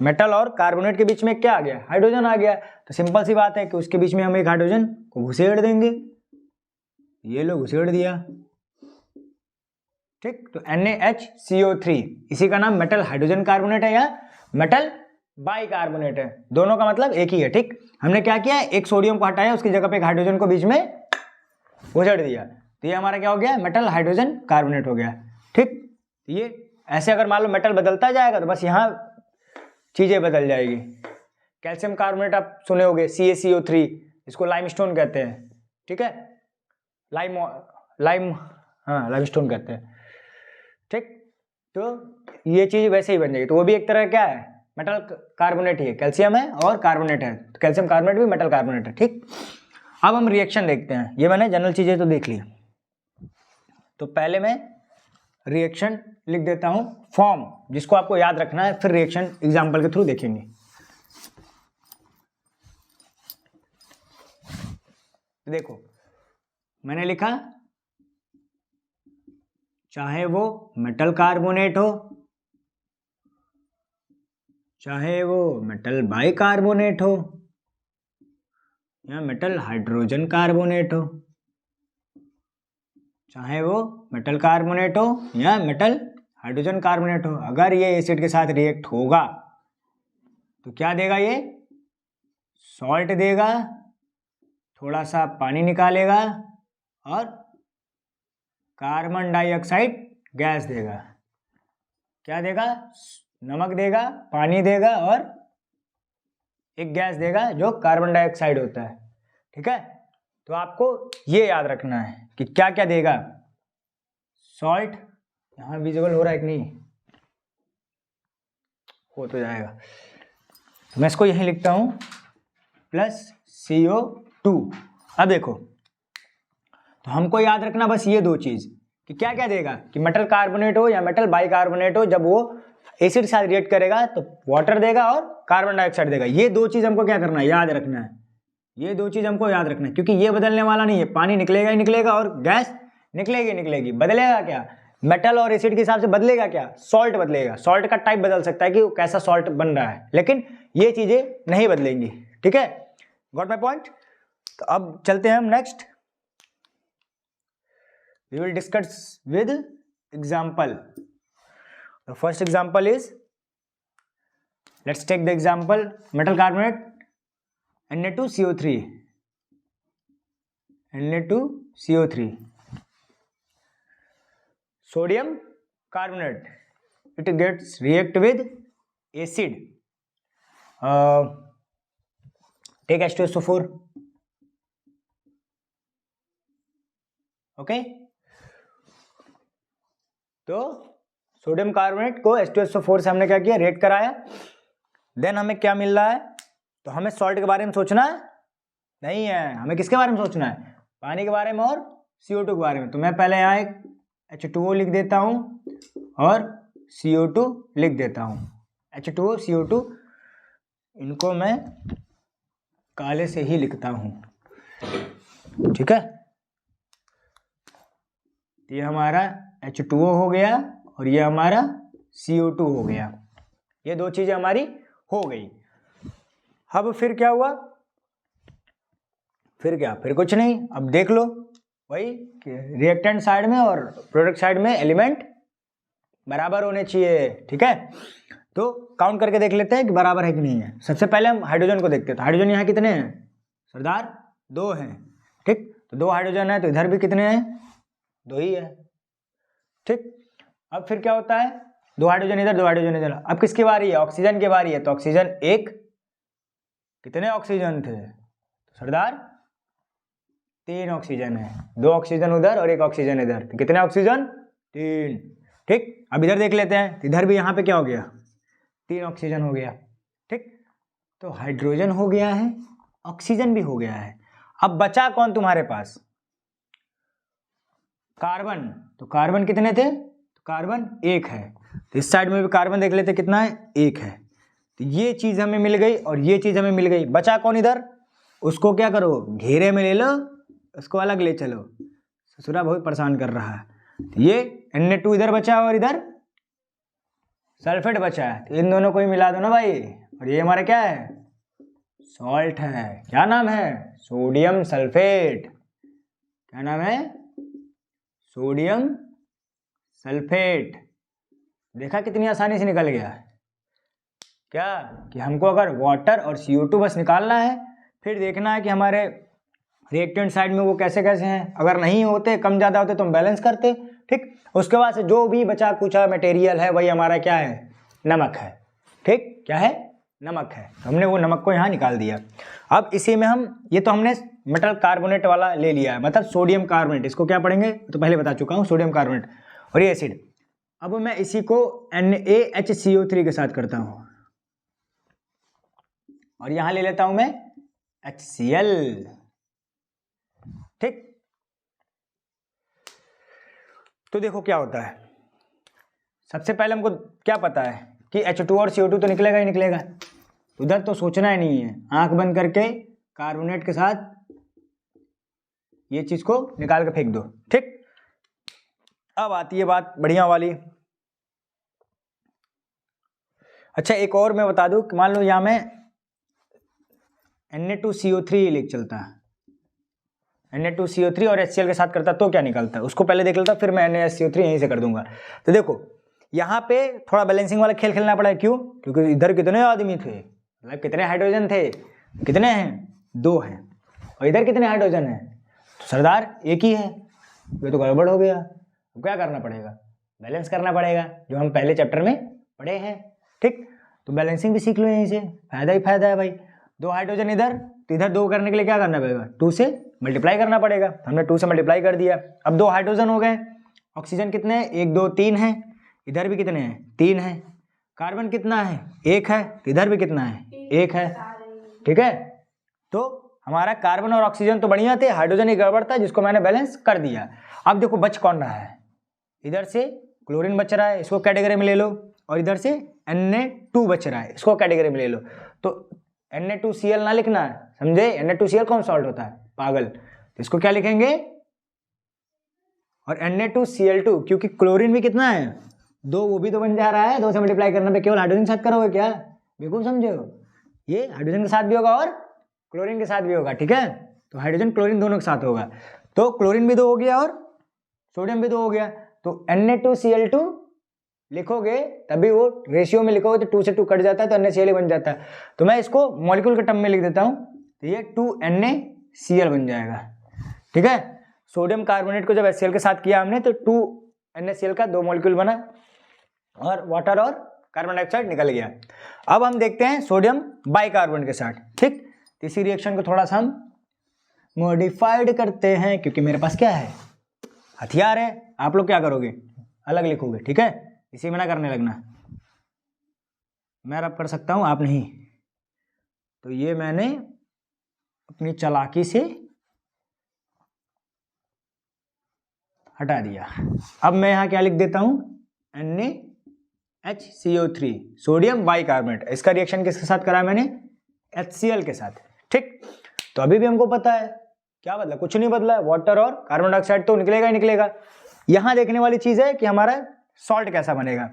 मेटल और कार्बोनेट के बीच में क्या आ गया, हाइड्रोजन आ गया। तो सिंपल सी बात है कि उसके बीच में हम एक हाइड्रोजन को घुसेड़ देंगे, ये लो घुसेड़ दिया, ठीक। तो NaHCO3, इसी का नाम मेटल हाइड्रोजन कार्बोनेट है या मेटल बाइकार्बोनेट है, दोनों का मतलब एक ही है, ठीक। हमने क्या किया, एक सोडियम को हटाया, उसकी जगह पे एक हाइड्रोजन को बीच में घुसेड़ दिया, तो ये हमारा क्या हो गया, मेटल हाइड्रोजन कार्बोनेट हो गया, ठीक। ये ऐसे अगर मान लो मेटल बदलता जाएगा तो बस यहाँ चीजें बदल जाएगी। कैल्शियम कार्बोनेट आप सुने होंगे, CaCO3, इसको लाइमस्टोन कहते हैं, ठीक है, लाइमस्टोन कहते हैं, ठीक। तो ये चीज वैसे ही बन जाएगी। तो वो भी एक तरह क्या है, मेटल कार्बोनेट ही है, कैल्शियम है और कार्बोनेट है, तो कैल्शियम कार्बोनेट भी मेटल कार्बोनेट है, ठीक। अब हम रिएक्शन देखते हैं। ये मैंने जनरल चीजें तो देख ली, तो पहले मैं रिएक्शन लिख देता हूं, फॉर्म जिसको आपको याद रखना है, फिर रिएक्शन एग्जांपल के थ्रू देखेंगे। देखो मैंने लिखा, चाहे वो मेटल कार्बोनेट हो, चाहे वो मेटल बाइकार्बोनेट हो, या मेटल हाइड्रोजन कार्बोनेट हो, चाहे वो मेटल कार्बोनेट हो या मेटल हाइड्रोजन कार्बोनेट हो, अगर ये एसिड के साथ रिएक्ट होगा तो क्या देगा, ये सॉल्ट देगा, थोड़ा सा पानी निकालेगा और कार्बन डाइऑक्साइड गैस देगा। क्या देगा, नमक देगा, पानी देगा और एक गैस देगा जो कार्बन डाइऑक्साइड होता है, ठीक है। तो आपको ये याद रखना है कि क्या क्या देगा, सॉल्ट, यहां विजिबल हो रहा है कि नहीं, हो तो जाएगा, तो मैं इसको यहीं लिखता हूं, प्लस CO2। अब देखो, तो हमको याद रखना बस ये दो चीज कि क्या क्या देगा, कि मेटल कार्बोनेट हो या मेटल बाइकार्बोनेट हो, जब वो एसिड के साथ रिएक्ट करेगा तो वाटर देगा और कार्बन डाइऑक्साइड देगा। ये दो चीज हमको क्या करना है, याद रखना है, ये दो चीज हमको याद रखना है, क्योंकि ये बदलने वाला नहीं है, पानी निकलेगा ही निकलेगा और गैस निकलेगी निकलेगी। बदलेगा क्या, मेटल और एसिड के हिसाब से बदलेगा क्या, सॉल्ट बदलेगा, सॉल्ट का टाइप बदल सकता है कि कैसा सॉल्ट बन रहा है, लेकिन ये चीजें नहीं बदलेंगी, ठीक है। Got my point. तो अब चलते हैं हम next, we will discuss with example. The first example is, let's take the example metal carbonate Na2CO3, Na2CO3, sodium carbonate, it gets react with acid, take H2SO4, okay। तो sodium carbonate को H2SO4 से हमने क्या किया, react कराया, then हमें क्या मिल रहा है, तो हमें सॉल्ट के बारे में सोचना नहीं है, हमें किसके बारे में सोचना है, पानी के बारे में और CO2 के बारे में। तो मैं पहले यहाँ एक H2O लिख देता हूँ और CO2 लिख देता हूँ, H2O CO2, इनको मैं काले से ही लिखता हूँ, ठीक है। ये हमारा H2O हो गया और ये हमारा CO2 हो गया, ये दो चीजें हमारी हो गई। अब फिर क्या हुआ, फिर क्या, फिर कुछ नहीं, अब देख लो वही रिएक्टेंट साइड में और प्रोडक्ट साइड में एलिमेंट बराबर होने चाहिए, ठीक है। तो काउंट करके देख लेते हैं कि बराबर है कि नहीं है। सबसे पहले हम हाइड्रोजन को देखते हैं। तो हाइड्रोजन यहाँ कितने हैं सरदार? 2 हैं। ठीक, तो 2 हाइड्रोजन है, तो इधर भी कितने हैं? 2 ही है। ठीक, अब फिर क्या होता है? 2 हाइड्रोजन इधर, 2 हाइड्रोजन इधर। अब किसकी बारी है? ऑक्सीजन की बारी है। तो ऑक्सीजन 1, कितने ऑक्सीजन थे सरदार? 3 ऑक्सीजन है। 2 ऑक्सीजन उधर और 1 ऑक्सीजन इधर, तो कितने ऑक्सीजन? 3। ठीक, अब इधर देख लेते हैं। इधर भी यहाँ पे क्या हो गया? 3 ऑक्सीजन हो गया। ठीक, तो हाइड्रोजन हो गया है, ऑक्सीजन भी हो गया है। अब बचा कौन तुम्हारे पास? कार्बन। तो कार्बन कितने थे? तो कार्बन 1 है। तो इस साइड में भी कार्बन देख लेते कितना है? 1 है। तो ये चीज हमें मिल गई और ये चीज हमें मिल गई। बचा कौन इधर? उसको क्या करो? घेरे में ले लो, उसको अलग ले चलो। ससुरा बहुत परेशान कर रहा है। तो ये Na2 इधर बचा और इधर सल्फेट बचा है। तो इन दोनों को ही मिला दो ना भाई। और ये हमारा क्या है? सॉल्ट है। क्या नाम है? Sodium sulphate. क्या नाम है? Sodium sulphate. देखा कितनी आसानी से निकल गया क्या? कि हमको अगर वाटर और CO2 बस निकालना है, फिर देखना है कि हमारे रिएक्टेंट साइड में वो कैसे कैसे हैं। अगर नहीं होते, कम ज़्यादा होते तो हम बैलेंस करते। ठीक, उसके बाद से जो भी बचा कुचा मटेरियल है वही हमारा क्या है? नमक है। ठीक, क्या है? नमक है। तो हमने वो नमक को यहाँ निकाल दिया। अब इसी में हम, ये तो हमने मेटल कार्बोनेट वाला ले लिया है, मतलब सोडियम कार्बोनेट। इसको क्या पढ़ेंगे तो पहले बता चुका हूँ, सोडियम कार्बोनेट। और ये एसिड। अब मैं इसी को NaHCO3 के साथ करता हूँ और यहां ले लेता हूं मैं HCl। ठीक, तो देखो क्या होता है। सबसे पहले हमको क्या पता है कि H2 और CO2 तो निकलेगा ही निकलेगा। उधर तो सोचना ही नहीं है, आंख बंद करके कार्बोनेट के साथ ये चीज को निकाल के फेंक दो। ठीक, अब आती है बात बढ़िया वाली। अच्छा, एक और मैं बता दूं कि मान लो यहां में Na2CO3 लिख चलता है, Na2CO3 और HCl के साथ करता तो क्या निकलता है उसको पहले देख लेता, फिर मैं NaHCO3 यहीं से कर दूंगा। तो देखो यहाँ पे थोड़ा बैलेंसिंग वाला खेल खेलना पड़ा। क्यों? क्योंकि इधर कितने आदमी थे, मतलब कितने हाइड्रोजन थे? कितने हैं? 2 हैं। और इधर कितने हाइड्रोजन हैं? तो सरदार 1 ही है। ये तो गड़बड़ हो गया। तो क्या करना पड़ेगा? बैलेंस करना पड़ेगा, जो हम पहले चैप्टर में पढ़े हैं। ठीक, तो बैलेंसिंग भी सीख लो यहीं से, फायदा ही फायदा है भाई। 2 हाइड्रोजन इधर, तो इधर 2 करने के लिए क्या करना पड़ेगा? 2 से मल्टीप्लाई करना पड़ेगा। हमने 2 से मल्टीप्लाई कर दिया। अब 2 हाइड्रोजन हो गए। ऑक्सीजन कितने हैं? 1 2 3 है। इधर भी कितने हैं? 3 है। कार्बन कितना है? 1 है। इधर भी कितना है? 1 है। ठीक है, तो हमारा कार्बन और ऑक्सीजन तो बढ़िया थे, हाइड्रोजन ही गड़बड़ था, जिसको मैंने बैलेंस कर दिया। अब देखो बच कौन रहा है? इधर से क्लोरीन बच रहा है, इसको कैटेगरी में ले लो। और इधर से Na2 बच रहा है, इसको कैटेगरी में ले लो। तो Na2Cl ना लिखना है, समझे? Na2Cl कौन सॉल्ट होता है? पागल। तो इसको क्या लिखेंगे? और Na2Cl2, क्योंकि क्लोरीन भी कितना है? 2, वो भी तो बन जा रहा है। 2 से मल्टीप्लाई करने पे केवल हाइड्रोजन के साथ करोगे क्या? बिल्कुल समझे हो? ये हाइड्रोजन के साथ भी होगा और क्लोरीन के साथ भी होगा। ठीक है, तो हाइड्रोजन क्लोरीन दोनों के साथ होगा। तो क्लोरीन भी 2 हो गया और सोडियम भी 2 हो गया। तो Na2Cl2 लिखोगे तभी वो रेशियो में लिखोगे तो 2 से 2 कट जाता है, तो NaCl बन जाता है। तो मैं इसको मॉलिक्यूल के टर्म में लिख देता हूं, तो ये 2NaCl बन जाएगा। ठीक है, सोडियम कार्बोनेट को जब HCl के साथ किया हमने तो 2NaCl का 2 मॉलिक्यूल बना और वाटर और कार्बन डाइऑक्साइड निकल गया। अब हम देखते हैं सोडियम बाइकार्बोनेट के साथ। ठीक, इसी रिएक्शन को थोड़ा सा हम मॉडिफाइड करते हैं, क्योंकि मेरे पास क्या है? हथियार है। आप लोग क्या करोगे? अलग लिखोगे। ठीक है, इसी में ना करने लगना। मैं अब कर सकता हूं, आप नहीं। तो ये मैंने अपनी चालाकी से हटा दिया। अब मैं यहां क्या लिख देता हूं? NaHCO3 sodium bicarbonate. इसका रिएक्शन किसके साथ करा मैंने? HCl के साथ। ठीक, तो अभी भी हमको पता है क्या बदला? कुछ नहीं बदला। वाटर और कार्बन डाइऑक्साइड तो निकलेगा ही निकलेगा। यहां देखने वाली चीज है कि हमारा सॉल्ट कैसा बनेगा।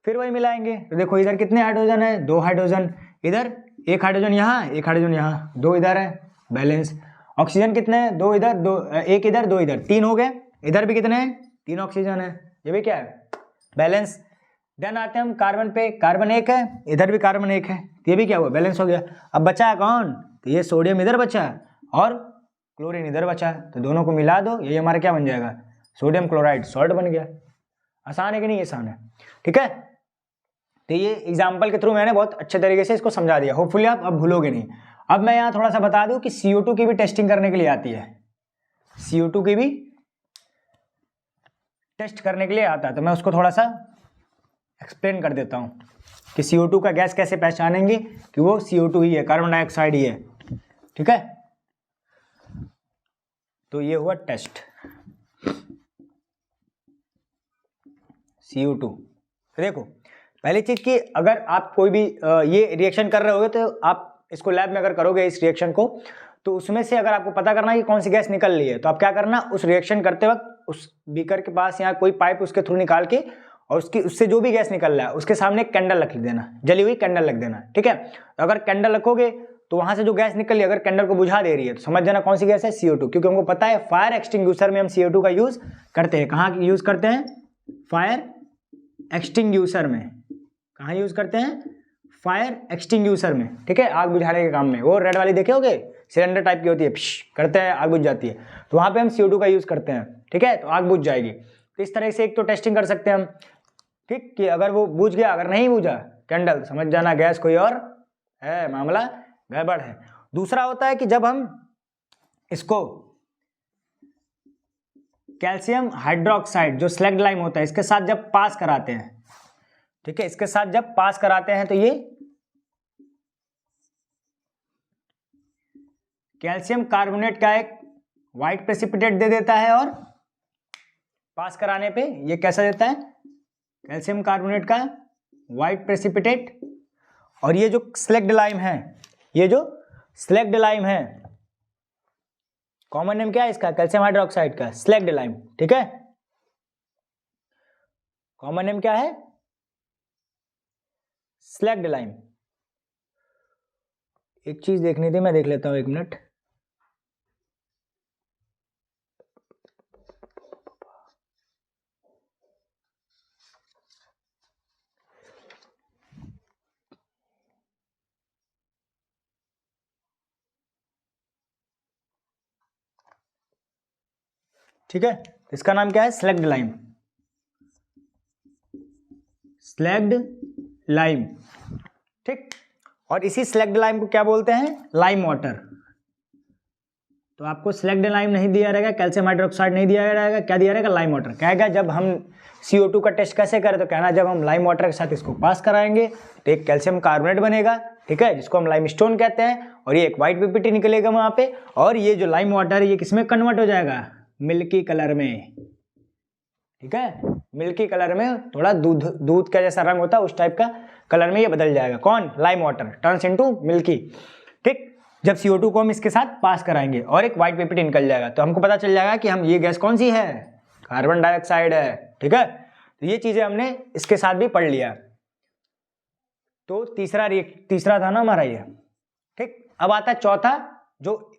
फिर वही मिलाएंगे। तो देखो इधर कितने हाइड्रोजन है? 2 हाइड्रोजन। इधर 1 हाइड्रोजन यहाँ, 1 हाइड्रोजन यहाँ, 2 इधर है, बैलेंस। ऑक्सीजन कितने हैं? 2 इधर, 2 1 इधर, 2 इधर, 3 हो गए। इधर भी कितने हैं? 3 ऑक्सीजन है। ये भी क्या है? बैलेंस। देन आते हैं हम कार्बन पे, कार्बन एक है, इधर भी कार्बन एक है, ये भी क्या हुआ, बैलेंस हो गया। अब बचा है कौन, तो ये सोडियम इधर बचा और क्लोरीन इधर बचा, तो दोनों को मिला दो, ये हमारा क्या बन जाएगा, सोडियम क्लोराइड सॉल्ट बन गया। आसान है कि नहीं, आसान है, ठीक है। तो ये एग्जाम्पल के थ्रू मैंने बहुत अच्छे तरीके से इसको समझा दिया, होपफुली आप अब भूलोगे नहीं। अब मैं यहाँ थोड़ा सा बता दूं कि CO2 की भी टेस्टिंग करने के लिए आती है, CO2 की भी टेस्ट करने के लिए आता है, तो मैं उसको थोड़ा सा एक्सप्लेन कर देता हूँ कि CO2 का गैस कैसे पहचानेंगे कि वो CO2 ही है, कार्बन डाइऑक्साइड ही है, ठीक है। तो ये हुआ टेस्ट CO2। तो देखो पहली चीज कि अगर आप कोई भी ये रिएक्शन कर रहे होगे तो आप इसको लैब में अगर करोगे इस रिएक्शन को, तो उसमें से अगर आपको पता करना है कि कौन सी गैस निकल रही है, तो आप क्या करना, उस रिएक्शन करते वक्त उस बीकर के पास या कोई पाइप उसके थ्रू निकाल के और उससे जो भी गैस निकल रहा है उसके सामने एक कैंडल रख देना, जली हुई कैंडल रख देना, ठीक है। तो अगर कैंडल रखोगे तो वहां से जो गैस निकल रही है, अगर कैंडल को बुझा दे रही है तो समझ जाना कौन सी गैस है, CO2, क्योंकि हमको पता है फायर एक्सटिंग्विशर में हम CO2 का यूज करते हैं। कहाँ यूज करते हैं, फायर एक्सटिंग्विशर में। कहाँ यूज करते हैं, फायर एक्सटिंग्विशर में, ठीक है, आग बुझाने के काम में। वो रेड वाली देखे होगे, सिलेंडर टाइप की होती है, करते हैं आग बुझ जाती है, तो वहां पे हम CO2 का यूज करते हैं, ठीक है, तो आग बुझ जाएगी। तो इस तरह से एक तो टेस्टिंग कर सकते हैं हम, ठीक, कि अगर वो बुझ गया, अगर नहीं बुझा कैंडल, समझ जाना गैस कोई और है, मामला गड़बड़ है। दूसरा होता है कि जब हम इसको कैल्शियम हाइड्रोक्साइड जो स्लैग्ड लाइम होता है इसके साथ जब पास कराते हैं, ठीक है, इसके साथ जब पास कराते हैं तो ये कैल्शियम कार्बोनेट का एक व्हाइट प्रेसिपिटेट दे देता है, और पास कराने पे ये कैसा देता है, कैल्शियम कार्बोनेट का व्हाइट प्रेसिपिटेट। और ये जो स्लैग्ड लाइम है, ये जो स्लैग्ड लाइम है, कॉमन नेम क्या है इसका, कैल्शियम हाइड्रोक्साइड का स्लैग्ड लाइम, ठीक है, कॉमन नेम क्या है, स्लैग्ड लाइम। एक चीज देखनी थी, मैं देख लेता हूं, एक मिनट। ठीक है, इसका नाम क्या है, स्लैग्ड लाइम, स्लैग्ड लाइम, ठीक। और इसी स्लैग्ड लाइम को क्या बोलते हैं, लाइम वाटर। तो आपको स्लैग्ड लाइम नहीं दिया रहेगा, कैल्शियम हाइड्रोक्साइड नहीं दिया रहेगा, क्या दिया रहेगा, लाइम वाटर। कहेगा जब हम CO2 का टेस्ट कैसे करें, तो कहना जब हम लाइम वाटर के साथ इसको पास कराएंगे तो एक कैल्शियम कार्बोनेट बनेगा, ठीक है, जिसको हम लाइमस्टोन कहते हैं, और ये एक व्हाइट पीपीटी निकलेगा वहां पे, और ये जो लाइम वाटर है ये किसमें कन्वर्ट हो जाएगा, मिल्की कलर में, ठीक है, मिल्की कलर में, थोड़ा दूध का जैसा रंग होता है उस टाइप का कलर में ये बदल जाएगा, कौन, lime water turns into milky, ठीक। जब CO2 को हम इसके साथ पास कराएंगे और एक व्हाइट पीपीटी निकल जाएगा, तो हमको पता चल जाएगा कि हम ये गैस कौन सी है, कार्बन डाइऑक्साइड है, ठीक है। तो ये चीजें हमने इसके साथ भी पढ़ लिया। तो तीसरा था ना हमारा ये, ठीक। अब आता है चौथा, जो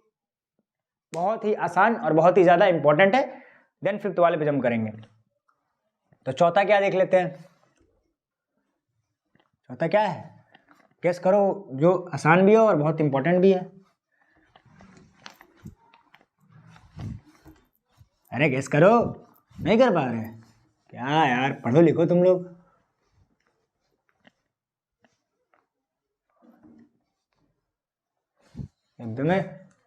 बहुत ही आसान और बहुत ही ज्यादा इंपॉर्टेंट है, देन फिफ्थ वाले पे जम करेंगे। तो चौथा क्या देख लेते हैं, चौथा क्या है, गेस करो, जो आसान भी है और बहुत इंपॉर्टेंट भी है। अरे गेस करो, नहीं कर पा रहे, क्या यार, पढ़ो लिखो तुम लोग। एकदम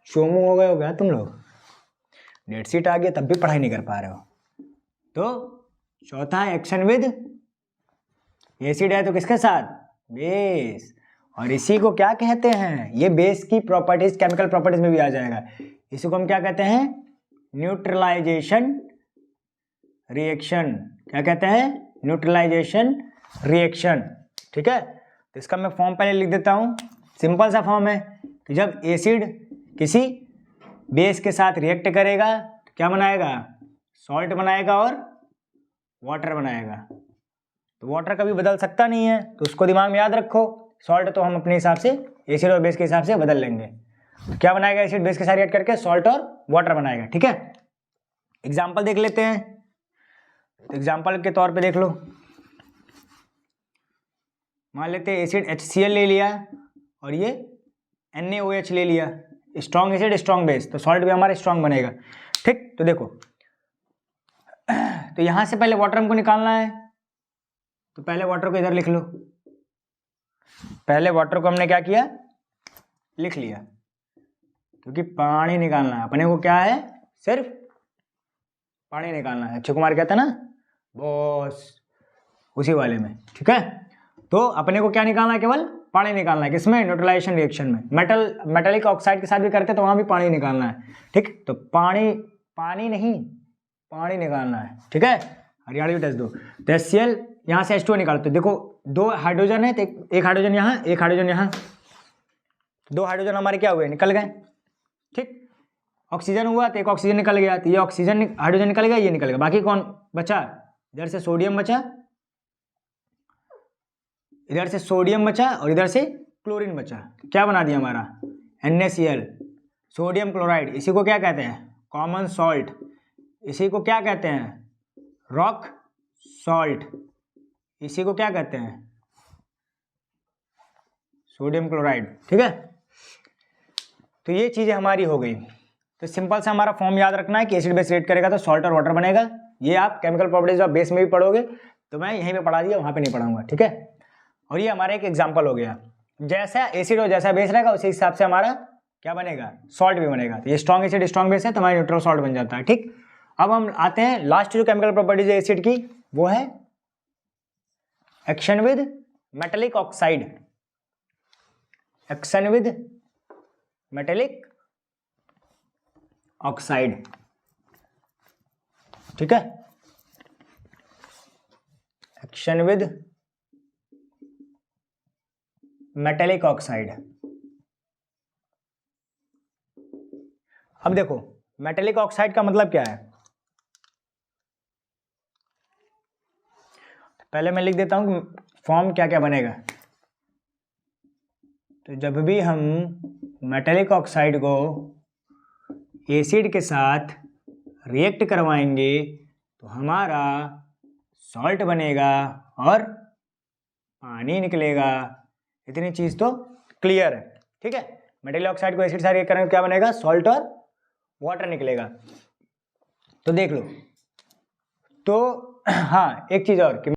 चोमू हो गए हो क्या तुम लोग, डेट शीट आ गया तब भी पढ़ाई नहीं कर पा रहे हो। तो चौथा है एक्शन विद एसिड है तो किसके साथ, बेस। और इसी को क्या कहते हैं, ये बेस की प्रॉपर्टीज केमिकल प्रॉपर्टीज में भी आ जाएगा, इसी को हम क्या कहते हैं, न्यूट्रलाइजेशन रिएक्शन। क्या कहते हैं, न्यूट्रलाइजेशन रिएक्शन, ठीक है। तो इसका मैं फॉर्म पहले लिख देता हूं, सिंपल सा फॉर्म है कि जब एसिड किसी बेस के साथ रिएक्ट करेगा तो क्या बनाएगा, सॉल्ट बनाएगा और वाटर बनाएगा। तो वाटर कभी बदल सकता नहीं है, तो उसको दिमाग में याद रखो। सॉल्ट तो हम अपने हिसाब से एसिड और बेस के हिसाब से बदल लेंगे। तो क्या बनाएगा, एसिड बेस के साथ रिएक्ट करके सॉल्ट और वाटर बनाएगा, ठीक है। एग्जाम्पल देख लेते हैं, एग्जाम्पल के तौर पे देख लो, मान लेते हैं एसिड HCl ले लिया और ये NaOH ले लिया, स्ट्रॉन्ग एसिड स्ट्रॉन्ग बेस, तो सॉल्ट भी हमारा स्ट्रॉन्ग बनेगा। ठीक, तो देखो, तो यहाँ से पहले वाटर हमको निकालना है, तो पहले वाटर को इधर लिख लो। पहले वाटर को हमने क्या किया, लिख लिया, क्योंकि पानी निकालना है अपने को। क्या है, सिर्फ पानी निकालना है। अक्षय कुमार कहता है ना बॉस, उसी वाले में। ठीक है, तो अपने को क्या निकालना है, केवल पानी निकालना है। किसमें, न्यूट्रलाइजेशन रिएक्शन में। मेटलिक ऑक्साइड के साथ भी करते तो वहां भी पानी निकालना है। ठीक, तो पानी नहीं, पानी निकालना है। ठीक है, हरियाणवी टेस्ट दो। तो HCl यहाँ से H2O निकालते, देखो 2 हाइड्रोजन है, तो एक हाइड्रोजन यहाँ, एक हाइड्रोजन यहाँ, 2 हाइड्रोजन हमारे क्या हुए, निकल गए। ठीक, ऑक्सीजन हुआ तो एक ऑक्सीजन निकल गया, तो ये ऑक्सीजन हाइड्रोजन निकल गया, ये निकल गया। बाकी कौन बचा, इधर से सोडियम बचा, इधर से सोडियम बचा और इधर से क्लोरीन बचा। क्या बना दिया हमारा, NaCl, सोडियम क्लोराइड। इसी को क्या कहते हैं, कॉमन सॉल्ट। इसी को क्या कहते हैं, रॉक सॉल्ट। इसी को क्या कहते हैं, सोडियम क्लोराइड। ठीक है, तो ये चीजें हमारी हो गई। तो सिंपल सा हमारा फॉर्म याद रखना है कि एसिड बेस रिएक्ट करेगा तो सॉल्ट और वाटर बनेगा। ये आप केमिकल प्रॉपर्टीज ऑफ बेस में भी पढ़ोगे, तो मैं यहीं पे पढ़ा दिया, वहां पे नहीं पढ़ाऊंगा। ठीक है, और ये हमारा एक एग्जांपल हो गया। जैसा एसिड और जैसा बेस रहेगा उसी हिसाब से हमारा क्या बनेगा, सॉल्ट भी बनेगा। तो ये स्ट्रॉन्ग एसिड स्ट्रॉन्ग बेस है तो हमारा न्यूट्रल सॉल्ट बन जाता है। ठीक, अब हम आते हैं लास्ट जो केमिकल प्रॉपर्टीज है एसिड की, वो है action with metallic oxide. Action with metallic oxide. ठीक है, एक्शन विद मेटेलिक ऑक्साइड। अब देखो मेटेलिक ऑक्साइड का मतलब क्या है, पहले मैं लिख देता हूं फॉर्म क्या क्या बनेगा। तो जब भी हम मेटेलिक ऑक्साइड को एसिड के साथ रिएक्ट करवाएंगे तो हमारा सॉल्ट बनेगा और पानी निकलेगा। इतनी चीज तो क्लियर है। ठीक है, मेटेलिक ऑक्साइड को एसिड से रिएक्ट करेंगे क्या बनेगा, सॉल्ट और वाटर निकलेगा। तो देख लो, तो हाँ एक चीज और कि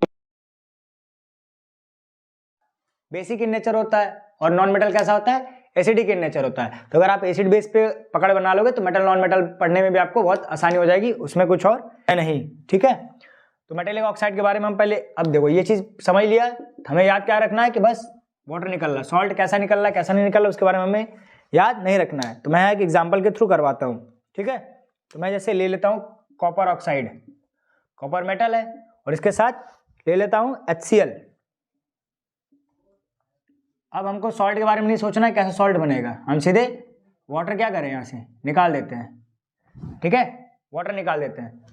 बेसिक इन नेचर होता है और नॉन मेटल कैसा होता है, एसिडिक इन नेचर होता है। तो अगर आप एसिड बेस पे पकड़ बना लोगे तो मेटल नॉन मेटल पढ़ने में भी आपको बहुत आसानी हो जाएगी, उसमें कुछ और है नहीं। ठीक है, तो मेटेलिक ऑक्साइड के बारे में हम पहले, अब देखो ये चीज समझ लिया, हमें याद क्या रखना है कि बस वाटर निकल रहा है, सॉल्ट कैसा निकल रहा है कैसा नहीं निकल रहा उसके बारे में हमें याद नहीं रखना है। तो मैं एक एग्जाम्पल के थ्रू करवाता हूँ। ठीक है, तो मैं जैसे ले लेता हूँ कॉपर ऑक्साइड, कॉपर मेटल है, और इसके साथ ले लेता हूँ HCl। अब हमको सॉल्ट के बारे में नहीं सोचना है कैसे सॉल्ट बनेगा, हम सीधे वाटर क्या करें यहाँ से निकाल देते हैं। ठीक है, वाटर निकाल देते हैं।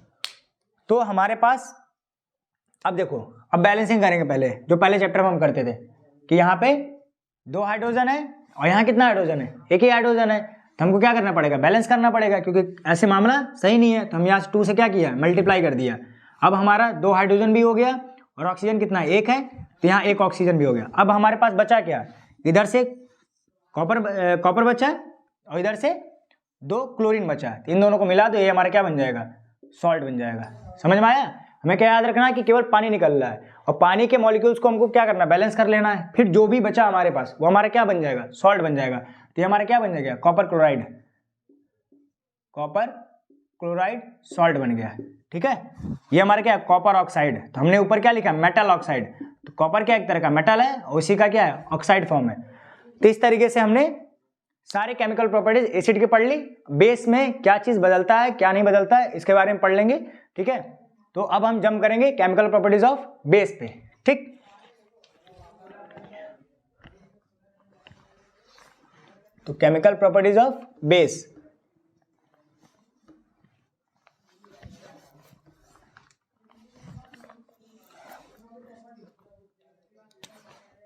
तो हमारे पास अब देखो, अब बैलेंसिंग करेंगे पहले, जो पहले चैप्टर में हम करते थे कि यहाँ पे 2 हाइड्रोजन है और यहाँ कितना हाइड्रोजन है, एक ही हाइड्रोजन है। तो हमको क्या करना पड़ेगा, बैलेंस करना पड़ेगा, क्योंकि ऐसे मामला सही नहीं है। तो हम यहाँ 2 से क्या किया, मल्टीप्लाई कर दिया। अब हमारा 2 हाइड्रोजन भी हो गया और ऑक्सीजन कितना है, 1 है, तो यहाँ 1 ऑक्सीजन भी हो गया। अब हमारे पास बचा क्या, इधर से कॉपर बचा और इधर से 2 क्लोरीन बचा। इन दोनों को मिला दो, ये हमारा क्या बन जाएगा, सॉल्ट बन जाएगा। समझ में आया। हमें क्या याद रखना है कि केवल पानी निकल रहा है और पानी के मॉलिक्यूल्स को हमको क्या करना है, बैलेंस कर लेना है। फिर जो भी बचा हमारे पास वो हमारा क्या बन जाएगा, सॉल्ट बन जाएगा। तो ये हमारा क्या बन जाएगा, copper chloride, copper chloride salt बन गया। ठीक है, ये हमारा क्या है, कॉपर ऑक्साइड। तो हमने ऊपर क्या लिखा, मेटल ऑक्साइड। तो कॉपर क्या एक तरह का मेटल है और उसी का क्या है, ऑक्साइड फॉर्म है। तो इस तरीके से हमने सारे केमिकल प्रॉपर्टीज एसिड की पढ़ ली। बेस में क्या चीज बदलता है क्या नहीं बदलता है इसके बारे में पढ़ लेंगे। ठीक है, तो अब हम जंप करेंगे केमिकल प्रॉपर्टीज ऑफ बेस पे। ठीक, तो chemical properties of base,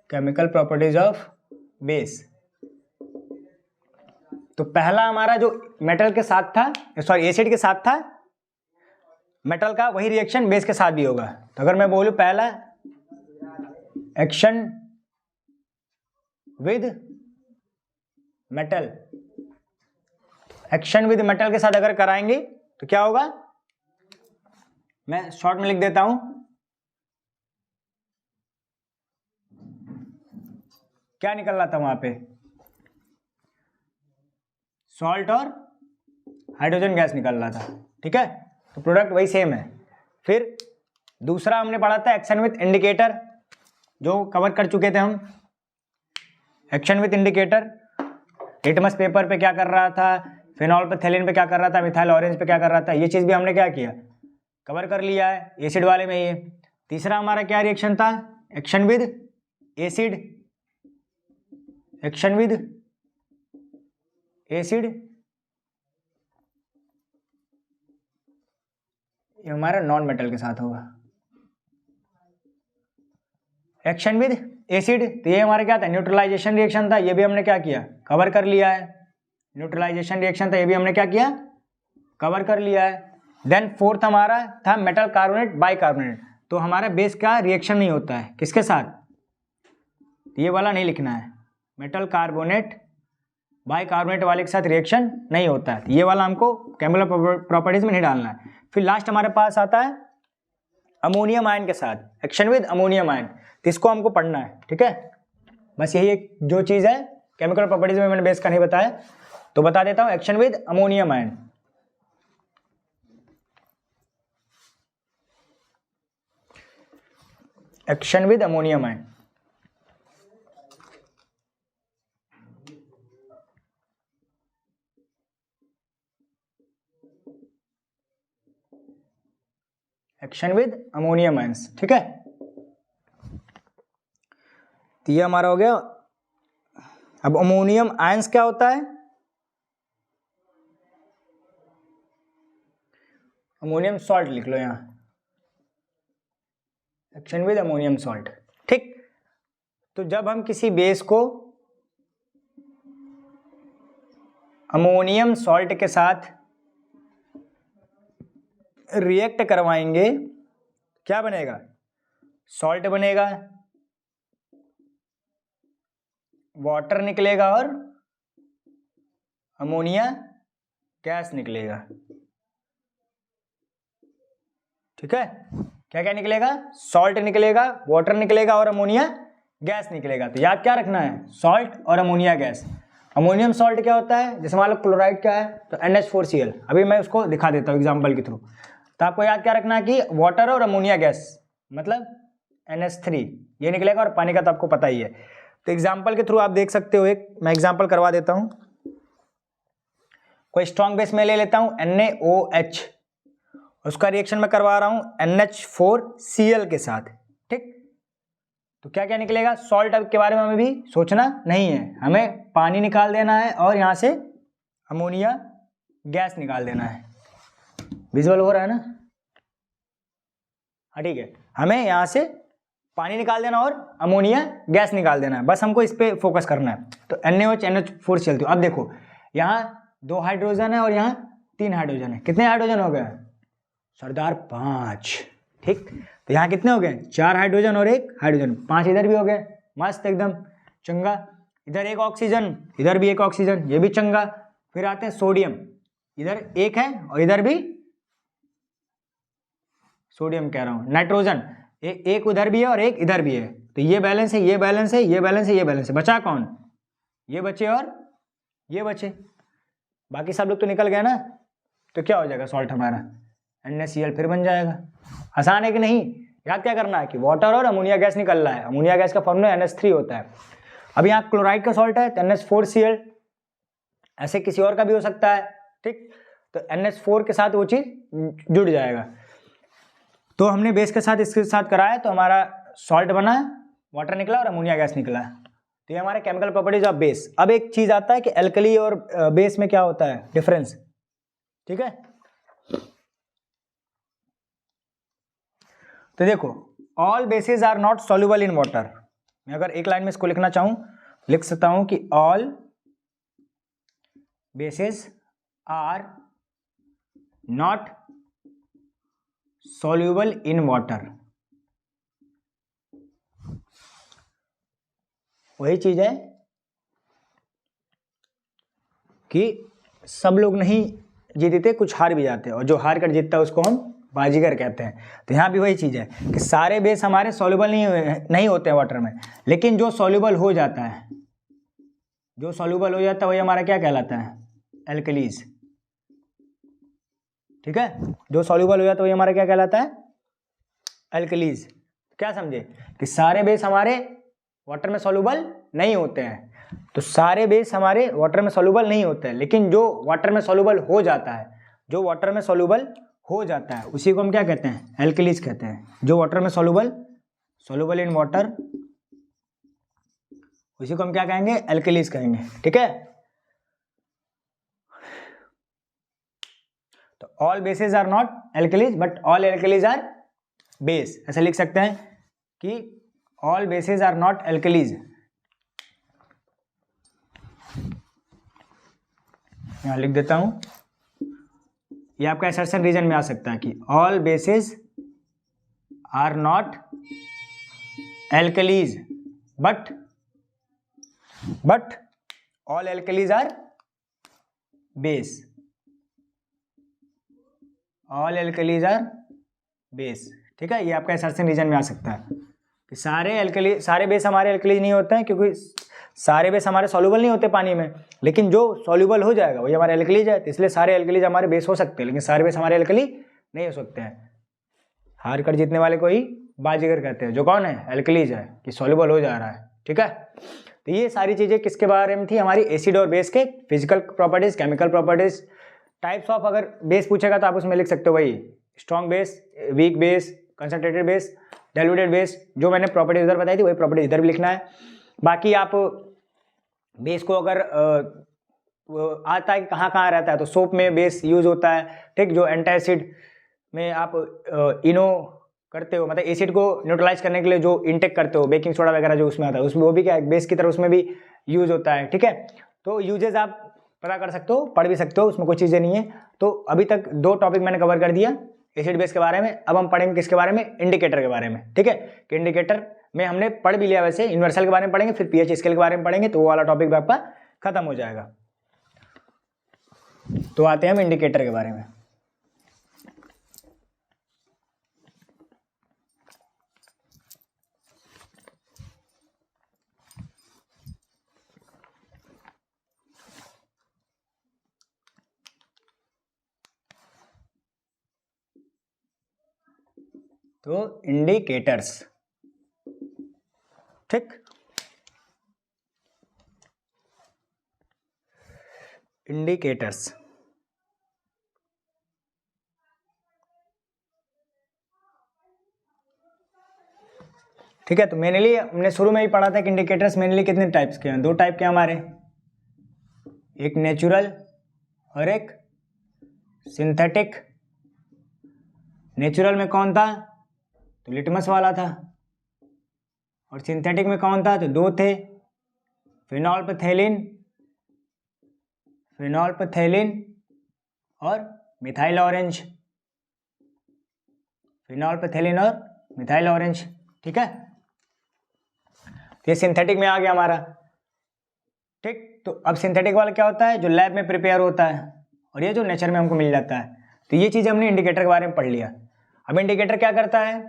chemical properties of base. तो पहला हमारा जो मेटल के साथ था, सॉरी एसिड के साथ था, मेटल का वही रिएक्शन बेस के साथ भी होगा। तो अगर मैं बोलूं पहला action with metal, action with metal के साथ अगर कराएंगे तो क्या होगा, मैं शॉर्ट में लिख देता हूं, क्या निकल रहा था वहां पे, सॉल्ट और हाइड्रोजन गैस निकल रहा था, ठीक है। तो प्रोडक्ट वही सेम है। फिर दूसरा हमने पढ़ा था एक्शन विथ इंडिकेटर, जो कवर कर चुके थे हम। Action with indicator litmus paper पे क्या कर रहा था, फिनॉल पे थैलिन पे क्या कर रहा था, मिथाइल ऑरेंज पे क्या कर रहा था, ये चीज भी हमने क्या किया, कवर कर लिया है एसिड वाले में ये। तीसरा हमारा क्या रिएक्शन था, action with acid, action with acid, ये हमारा नॉन मेटल के साथ होगा। एक्शन विद एसिड, तो ये हमारा क्या था, न्यूट्रलाइजेशन रिएक्शन था, ये भी हमने क्या किया, कवर कर लिया है। न्यूट्रलाइजेशन रिएक्शन था, ये भी हमने क्या किया, कवर कर लिया है। देन फोर्थ हमारा था मेटल कार्बोनेट बाइकार्बोनेट, तो हमारा बेस का रिएक्शन नहीं होता है किसके साथ, ये वाला नहीं लिखना है, मेटल कार्बोनेट बाइकार्बोनेट वाले के साथ रिएक्शन नहीं होता है, ये वाला हमको केमिकल प्रॉपर्टीज में नहीं डालना है। फिर लास्ट हमारे पास आता है अमोनियम आयन के साथ, एक्शन विद अमोनियम आयन, तो इसको हमको पढ़ना है, ठीक है। बस यही एक जो चीज़ है केमिकल प्रॉपर्टीज में मैंने बेस का नहीं बताया, तो बता देता हूं, action with ammonium ion. Action with ammonium ion, action with ammonium ions, ठीक है। तो ये हमारा हो गया। अब अमोनियम आयंस क्या होता है, अमोनियम सॉल्ट लिख लो यहां, एक्शन विद अमोनियम सॉल्ट, ठीक। तो जब हम किसी बेस को अमोनियम सॉल्ट के साथ रिएक्ट करवाएंगे, क्या बनेगा, सॉल्ट बनेगा, वाटर निकलेगा और अमोनिया गैस निकलेगा, ठीक है। क्या क्या निकलेगा, सॉल्ट निकलेगा, वाटर निकलेगा और अमोनिया गैस निकलेगा। तो याद क्या रखना है, सॉल्ट और अमोनिया गैस। अमोनियम सॉल्ट क्या होता है, जैसे मान लो क्लोराइड क्या है, तो NH4Cl, अभी मैं उसको दिखा देता हूँ एग्जाम्पल के थ्रू। तो आपको याद क्या रखना है कि वाटर और अमोनिया गैस मतलब NH3 ये निकलेगा, और पानी का तो आपको पता ही है। तो एग्जाम्पल के थ्रू आप देख सकते हो, एक मैं एग्जाम्पल करवा देता हूं। कोई स्ट्रॉन्ग बेस में ले लेता हूं NaOH, उसका रिएक्शन मैं करवा रहा हूं NH4Cl के साथ, ठीक। तो क्या क्या निकलेगा, सॉल्ट के बारे में हमें भी सोचना नहीं है, हमें पानी निकाल देना है और यहां से अमोनिया गैस निकाल देना है। विजुअल हो रहा है ना, हाँ ठीक है। हमें यहां से पानी निकाल देना और अमोनिया गैस निकाल देना है, बस हमको इस पे फोकस करना है। तो NaOH NH4Cl, अब देखो यहाँ 2 हाइड्रोजन है और यहाँ 3 हाइड्रोजन है, कितने हाइड्रोजन हो गए सरदार, 5, ठीक। तो यहाँ कितने हो गए, 4 हाइड्रोजन और 1 हाइड्रोजन, 5 इधर भी हो गए, मस्त एकदम चंगा। इधर 1 ऑक्सीजन, इधर भी 1 ऑक्सीजन, ये भी चंगा। फिर आते हैं सोडियम, इधर 1 है और इधर भी सोडियम कह रहा हूं, नाइट्रोजन, एक उधर भी है और 1 इधर भी है। तो ये बैलेंस है, ये बैलेंस है, ये बैलेंस है, ये बैलेंस है, बचा कौन, ये बचे और ये बचे, बाकी सब लोग तो निकल गए ना। तो क्या हो जाएगा, सॉल्ट हमारा NaCl फिर बन जाएगा। आसान है कि नहीं, याद क्या करना है कि वाटर और अमोनिया गैस निकल रहा है, अमोनिया गैस का फॉर्मूला NH3 होता है। अब यहाँ क्लोराइड का सॉल्ट है तो NH4Cl, ऐसे किसी और का भी हो सकता है, ठीक। तो NH4 के साथ वो चीज जुड़ जाएगा। तो हमने बेस के साथ इसके साथ कराया, तो हमारा सॉल्ट बना, वाटर निकला और अमोनिया गैस निकला। तो ये हमारे केमिकल प्रॉपर्टीज ऑफ बेस। अब एक चीज आता है कि एल्कली और बेस में क्या होता है डिफरेंस, ठीक है। तो देखो, all bases are not soluble in water. मैं अगर एक लाइन में इसको लिखना चाहूं, लिख सकता हूं कि all bases are not soluble in water। वही चीज है कि सब लोग नहीं जीतते, कुछ हार भी जाते हैं, और जो हार कर जीतता है उसको हम बाजीगर कहते हैं। तो यहाँ भी वही चीज़ है कि सारे बेस हमारे सॉल्युबल नहीं होते हैं वाटर में, लेकिन जो सॉल्युबल हो जाता है, जो सॉल्युबल हो जाता है वही हमारा क्या कहलाता है, एल्कलीज। ठीक है, जो सॉल्युबल हो जाता है वही हमारा क्या कहलाता है, एल्कलीज। क्या समझे कि सारे बेस हमारे वाटर में सॉल्युबल नहीं होते हैं, तो सारे बेस हमारे वाटर में सॉल्युबल नहीं होते हैं, लेकिन जो वाटर में सॉल्युबल हो जाता है, जो वाटर में सॉल्युबल हो जाता है उसी को हम क्या कहते हैं, एल्कलीज कहते हैं। जो वाटर में सॉल्युबल इन वाटर, उसी को हम क्या कहेंगे, एल्कलीज कहेंगे। ठीक है, तो all bases are not alkalis but all alkalis are base, ऐसे लिख सकते हैं कि all bases are not alkalis. यहां लिख देता हूं, ये आपका असर्शन रीजन में आ सकता है कि all bases are not alkalis but all alkalis are base, all alkalis are base. ठीक है, ये आपका असर्शन रीजन में आ सकता है कि सारे बेस हमारे एल्कलीज नहीं होते हैं, क्योंकि सारे बेस हमारे सॉल्युबल नहीं होते पानी में, लेकिन जो सॉल्युबल हो जाएगा वही हमारे एल्कलीज है, तो इसलिए सारे एल्कलीज हमारे बेस हो सकते हैं, लेकिन सारे बेस हमारे एल्कली नहीं हो सकते हैं। हार कर जीतने वाले को ही बाजीगर कहते हैं, जो कौन है, एल्कलीज है, कि सॉल्युबल हो जा रहा है। ठीक है, तो ये सारी चीजें किसके बारे में थी, हमारी एसिड और बेस के physical properties, chemical properties, types of. अगर बेस पूछेगा तो आप उसमें लिख सकते हो वही strong base, weak base, concentrated base, diluted base, जो मैंने प्रॉपर्टीज उधर बताई थी वही प्रॉपर्टीज इधर भी लिखना है। बाकी आप बेस को अगर आता है कि कहाँ कहाँ रहता है, तो सोप में बेस यूज होता है। ठीक, जो एंटासिड में आप इनो करते हो, मतलब एसिड को न्यूट्रलाइज करने के लिए जो इनटेक करते हो, बेकिंग सोडा वगैरह जो उसमें आता है, उसमें वो भी क्या है, बेस की तरह उसमें भी यूज होता है। ठीक है, तो यूजेस आप पता कर सकते हो, पढ़ भी सकते हो, उसमें कोई चीज़ें नहीं है। तो अभी तक 2 टॉपिक मैंने कवर कर दिया एसिड बेस के बारे में। अब हम पढ़ेंगे किसके बारे में, इंडिकेटर के बारे में। ठीक है, कि इंडिकेटर में हमने पढ़ भी लिया, वैसे यूनिवर्सल के बारे में पढ़ेंगे, फिर पीएच स्केल के बारे में पढ़ेंगे, तो वो वाला टॉपिक भी आपका खत्म हो जाएगा। तो आते हैं हम इंडिकेटर के बारे में। तो इंडिकेटर्स, ठीक, इंडिकेटर्स। ठीक है, तो मेनली हमने शुरू में ही पढ़ा था कि इंडिकेटर्स मेनली कितने टाइप्स के हैं, 2 टाइप के हमारे, एक नेचुरल और एक सिंथेटिक। नेचुरल में कौन था, तो लिटमस वाला था, और सिंथेटिक में कौन था, तो 2 थे, फिनॉल्पथेलिन और मिथाइल ऑरेंज, फिनॉल्पथेलिन और मिथाइल ऑरेंज। ठीक है, ये सिंथेटिक में आ गया हमारा। ठीक, तो अब सिंथेटिक वाला क्या होता है, जो लैब में प्रिपेयर होता है, और ये जो नेचर में हमको मिल जाता है। तो ये चीज हमने इंडिकेटर के बारे में पढ़ लिया। अब इंडिकेटर क्या करता है,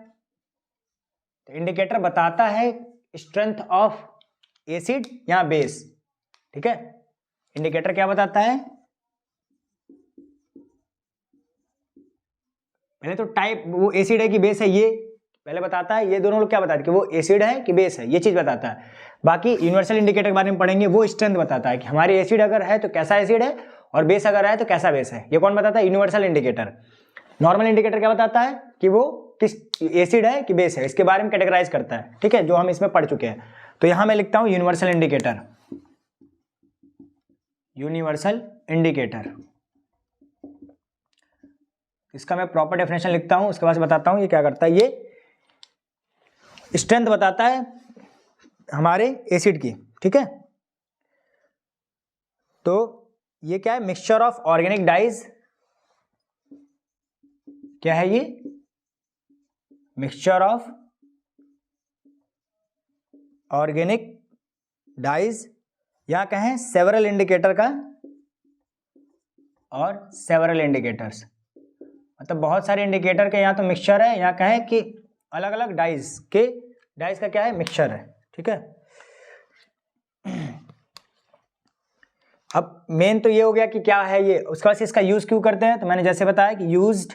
तो इंडिकेटर बताता है स्ट्रेंथ ऑफ एसिड या बेस। ठीक है, इंडिकेटर क्या बताता है, पहले तो टाइप, वो एसिड है कि बेस है ये पहले बताता है, ये दोनों लोग क्या बताते हैं कि वो एसिड है कि बेस है, ये चीज बताता है। बाकी यूनिवर्सल इंडिकेटर के बारे में पढ़ेंगे, वो स्ट्रेंथ बताता है कि हमारी एसिड अगर है तो कैसा एसिड है, और बेस अगर है तो कैसा बेस है। ये कौन बताता है, यूनिवर्सल इंडिकेटर। नॉर्मल इंडिकेटर क्या बताता है कि वो किस एसिड है कि बेस है, इसके बारे में कैटेगराइज करता है। ठीक है, जो हम इसमें पढ़ चुके हैं। तो यहां मैं लिखता हूं यूनिवर्सल इंडिकेटर, यूनिवर्सल इंडिकेटर। इसका मैं प्रॉपर डेफिनेशन लिखता हूं, उसके बाद बताता हूं ये क्या करता है। ये स्ट्रेंथ बताता है हमारे एसिड की। ठीक है, तो ये क्या है, मिक्सचर ऑफ ऑर्गेनिक डाइज। क्या है ये, मिक्सचर ऑफ ऑर्गेनिक डाइज, या कहें सेवरल इंडिकेटर का और सेवरल इंडिकेटर्स, मतलब बहुत सारे इंडिकेटर के यहाँ तो मिक्सचर है, यहाँ क्या है कि अलग अलग डाइज का क्या है, मिक्सचर है, ठीक है। अब मेन तो ये हो गया कि क्या है ये, उसके बाद से इसका यूज क्यों करते हैं, तो मैंने जैसे बताया कि used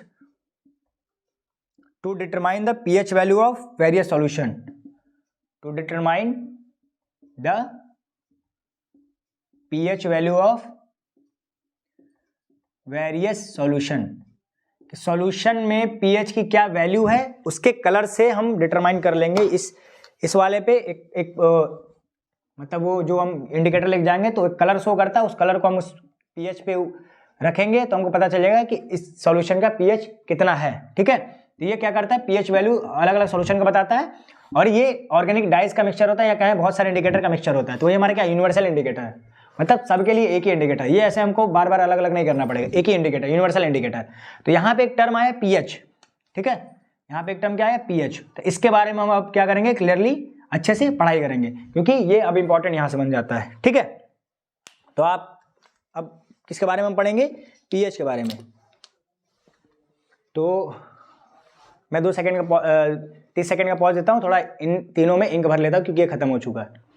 to determine the pH value of various solution, to determine the pH value of various solution, solution में पीएच की क्या वैल्यू है उसके कलर से हम डिटरमाइन कर लेंगे। इस वाले पे एक मतलब वो जो हम इंडिकेटर लेके जाएंगे तो एक कलर शो करता है, उस कलर को हम उस पीएच पे रखेंगे तो हमको पता चलेगा कि इस सॉल्यूशन का पीएच कितना है, ठीक है। तो ये क्या करता है, पीएच वैल्यू अलग अलग सॉल्यूशन का बताता है, और ये ऑर्गेनिक डाइज का मिक्सचर होता है या क्या है, बहुत सारे इंडिकेटर का मिक्सचर होता है। तो ये हमारा क्या यूनिवर्सल इंडिकेटर है, मतलब सबके लिए एक ही इंडिकेटर, ये ऐसे हमको बार बार अलग अलग नहीं करना पड़ेगा, एक ही इंडिकेटर, यूनिवर्सल इंडिकेटर। तो यहाँ पे एक टर्म आया पीएच, ठीक है, यहाँ पे एक टर्म क्या है, पीएच। तो इसके बारे में हम अब क्या करेंगे, क्लियरली अच्छे से पढ़ाई करेंगे, क्योंकि ये अब इंपॉर्टेंट यहाँ से बन जाता है, ठीक है। तो आप अब किसके बारे में हम पढ़ेंगे, पीएच के बारे में। तो मैं 2 सेकंड का 30 सेकंड का पॉज देता हूँ, थोड़ा इन तीनों में इंक भर लेता हूँ क्योंकि ये खत्म हो चुका है।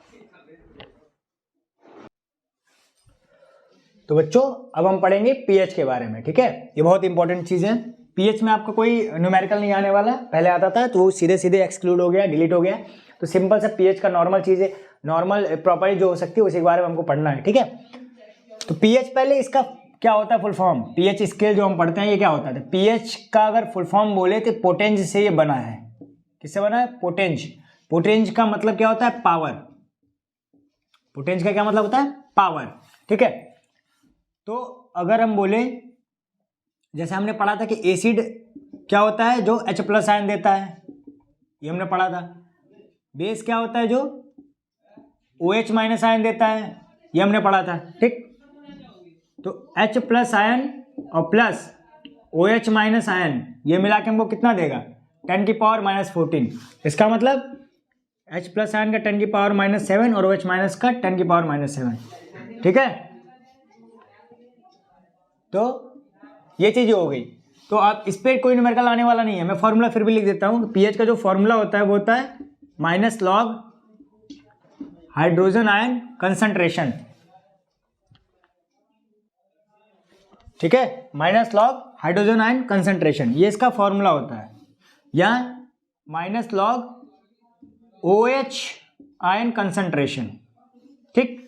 तो बच्चों अब हम पढ़ेंगे पीएच के बारे में, ठीक है, ये बहुत इंपॉर्टेंट चीज़ है। पीएच में आपको कोई न्यूमेरिकल नहीं आने वाला, पहले आता था तो वो सीधे सीधे एक्सक्लूड हो गया, डिलीट हो गया। तो सिंपल सा पीएच का नॉर्मल चीज़ है, नॉर्मल प्रॉपर्टी जो हो सकती है उसी के बारे में हमको पढ़ना है, ठीक है। तो पीएच पहले इसका क्या होता है फुल फॉर्म, पीएच स्केल जो हम पढ़ते हैं ये क्या होता है, पीएच का अगर फुल फॉर्म बोले तो पोटेंज से ये बना है। किससे बना है, पोटेंज। पोटेंज का मतलब क्या होता है, पावर। पोटेंज का क्या मतलब होता है, पावर, ठीक है। तो अगर हम बोले, जैसे हमने पढ़ा था कि एसिड क्या होता है, जो H+ आयन देता है, ये हमने पढ़ा था। बेस क्या होता है, जो OH- आयन देता है, ये हमने पढ़ा था, ठीक। तो H+ आयन और प्लस OH- आयन ये मिला के हमको कितना देगा, 10⁻⁻14। इसका मतलब H+ आयन का 10⁻⁻7 और OH- का 10⁻⁻7, ठीक है। तो ये चीज़ हो गई। तो आप इस पर कोई न्यूमेरिकल आने वाला नहीं है, मैं फॉर्मूला फिर भी लिख देता हूँ। पीएच का जो फॉर्मूला होता है वो होता है -log हाइड्रोजन आयन कंसंट्रेशन, ठीक है, -log हाइड्रोजन आयन कंसंट्रेशन, ये इसका फॉर्मूला होता है, या -log OH आयन कंसंट्रेशन, ठीक।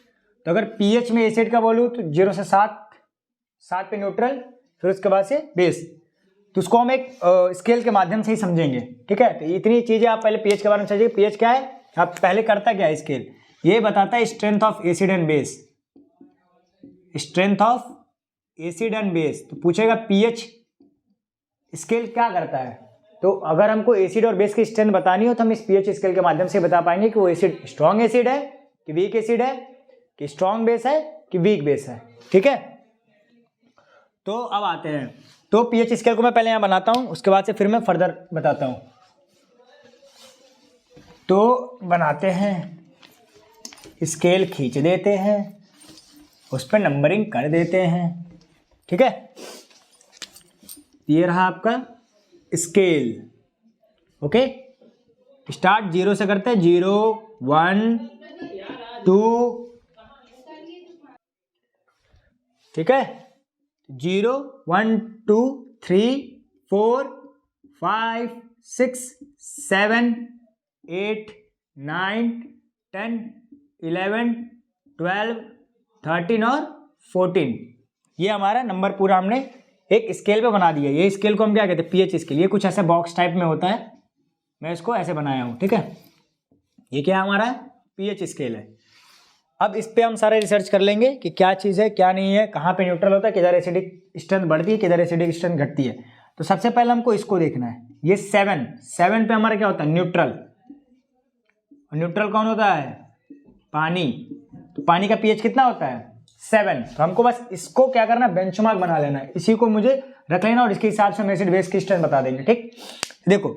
तो अगर पीएच में एसिड का बोलूँ तो 0 से 7 पे न्यूट्रल, फिर उसके बाद से बेस, तो उसको हम एक स्केल के माध्यम से ही समझेंगे, ठीक है। तो इतनी चीजें आप पहले पीएच के बारे में समझिए। पीएच क्या है, आप पहले करता क्या है स्केल, ये बताता है strength of acid and base, strength of acid and base. तो पूछेगा पीएच स्केल क्या करता है, तो अगर हमको एसिड और बेस की स्ट्रेंथ बतानी हो तो हम इस पीएच स्केल के माध्यम से बता पाएंगे कि वो एसिड स्ट्रॉन्ग एसिड है कि वीक एसिड है, कि स्ट्रॉन्ग बेस है कि वीक बेस है, ठीक है। तो अब आते हैं, तो पीएच स्केल को मैं पहले यहाँ बनाता हूँ, उसके बाद से फिर मैं फर्दर बताता हूँ। तो बनाते हैं, स्केल खींच देते हैं, उस पर नंबरिंग कर देते हैं, ठीक है। ये रहा आपका स्केल, ओके। स्टार्ट 0 से करते हैं, 0 1 2, ठीक है, 0 1 2 3 4 5 6 7 8 9 10 11 12 13 और 14, ये हमारा नंबर पूरा हमने एक स्केल पे बना दिया। ये स्केल को हम क्या कहते हैं, पीएच स्केल। ये कुछ ऐसे बॉक्स टाइप में होता है, मैं इसको ऐसे बनाया हूँ, ठीक है। ये क्या हमारा पीएच स्केल है। अब इस पे हम सारे रिसर्च कर लेंगे कि क्या चीज़ है क्या नहीं है, कहाँ पे न्यूट्रल होता है, किधर एसिडिक स्ट्रेंथ बढ़ती है, किधर एसिडिक स्ट्रेंथ घटती है। तो सबसे पहले हमको इसको देखना है, ये 7 पे हमारा क्या होता है, न्यूट्रल। और न्यूट्रल कौन होता है, पानी। तो पानी का पीएच कितना होता है, 7। तो हमको बस इसको क्या करना है, बेंचमार्क बना लेना है, इसी को मुझे रख लेना और इसके हिसाब से हम एसिड बेस की स्ट्रेंथ बता देंगे, ठीक। देखो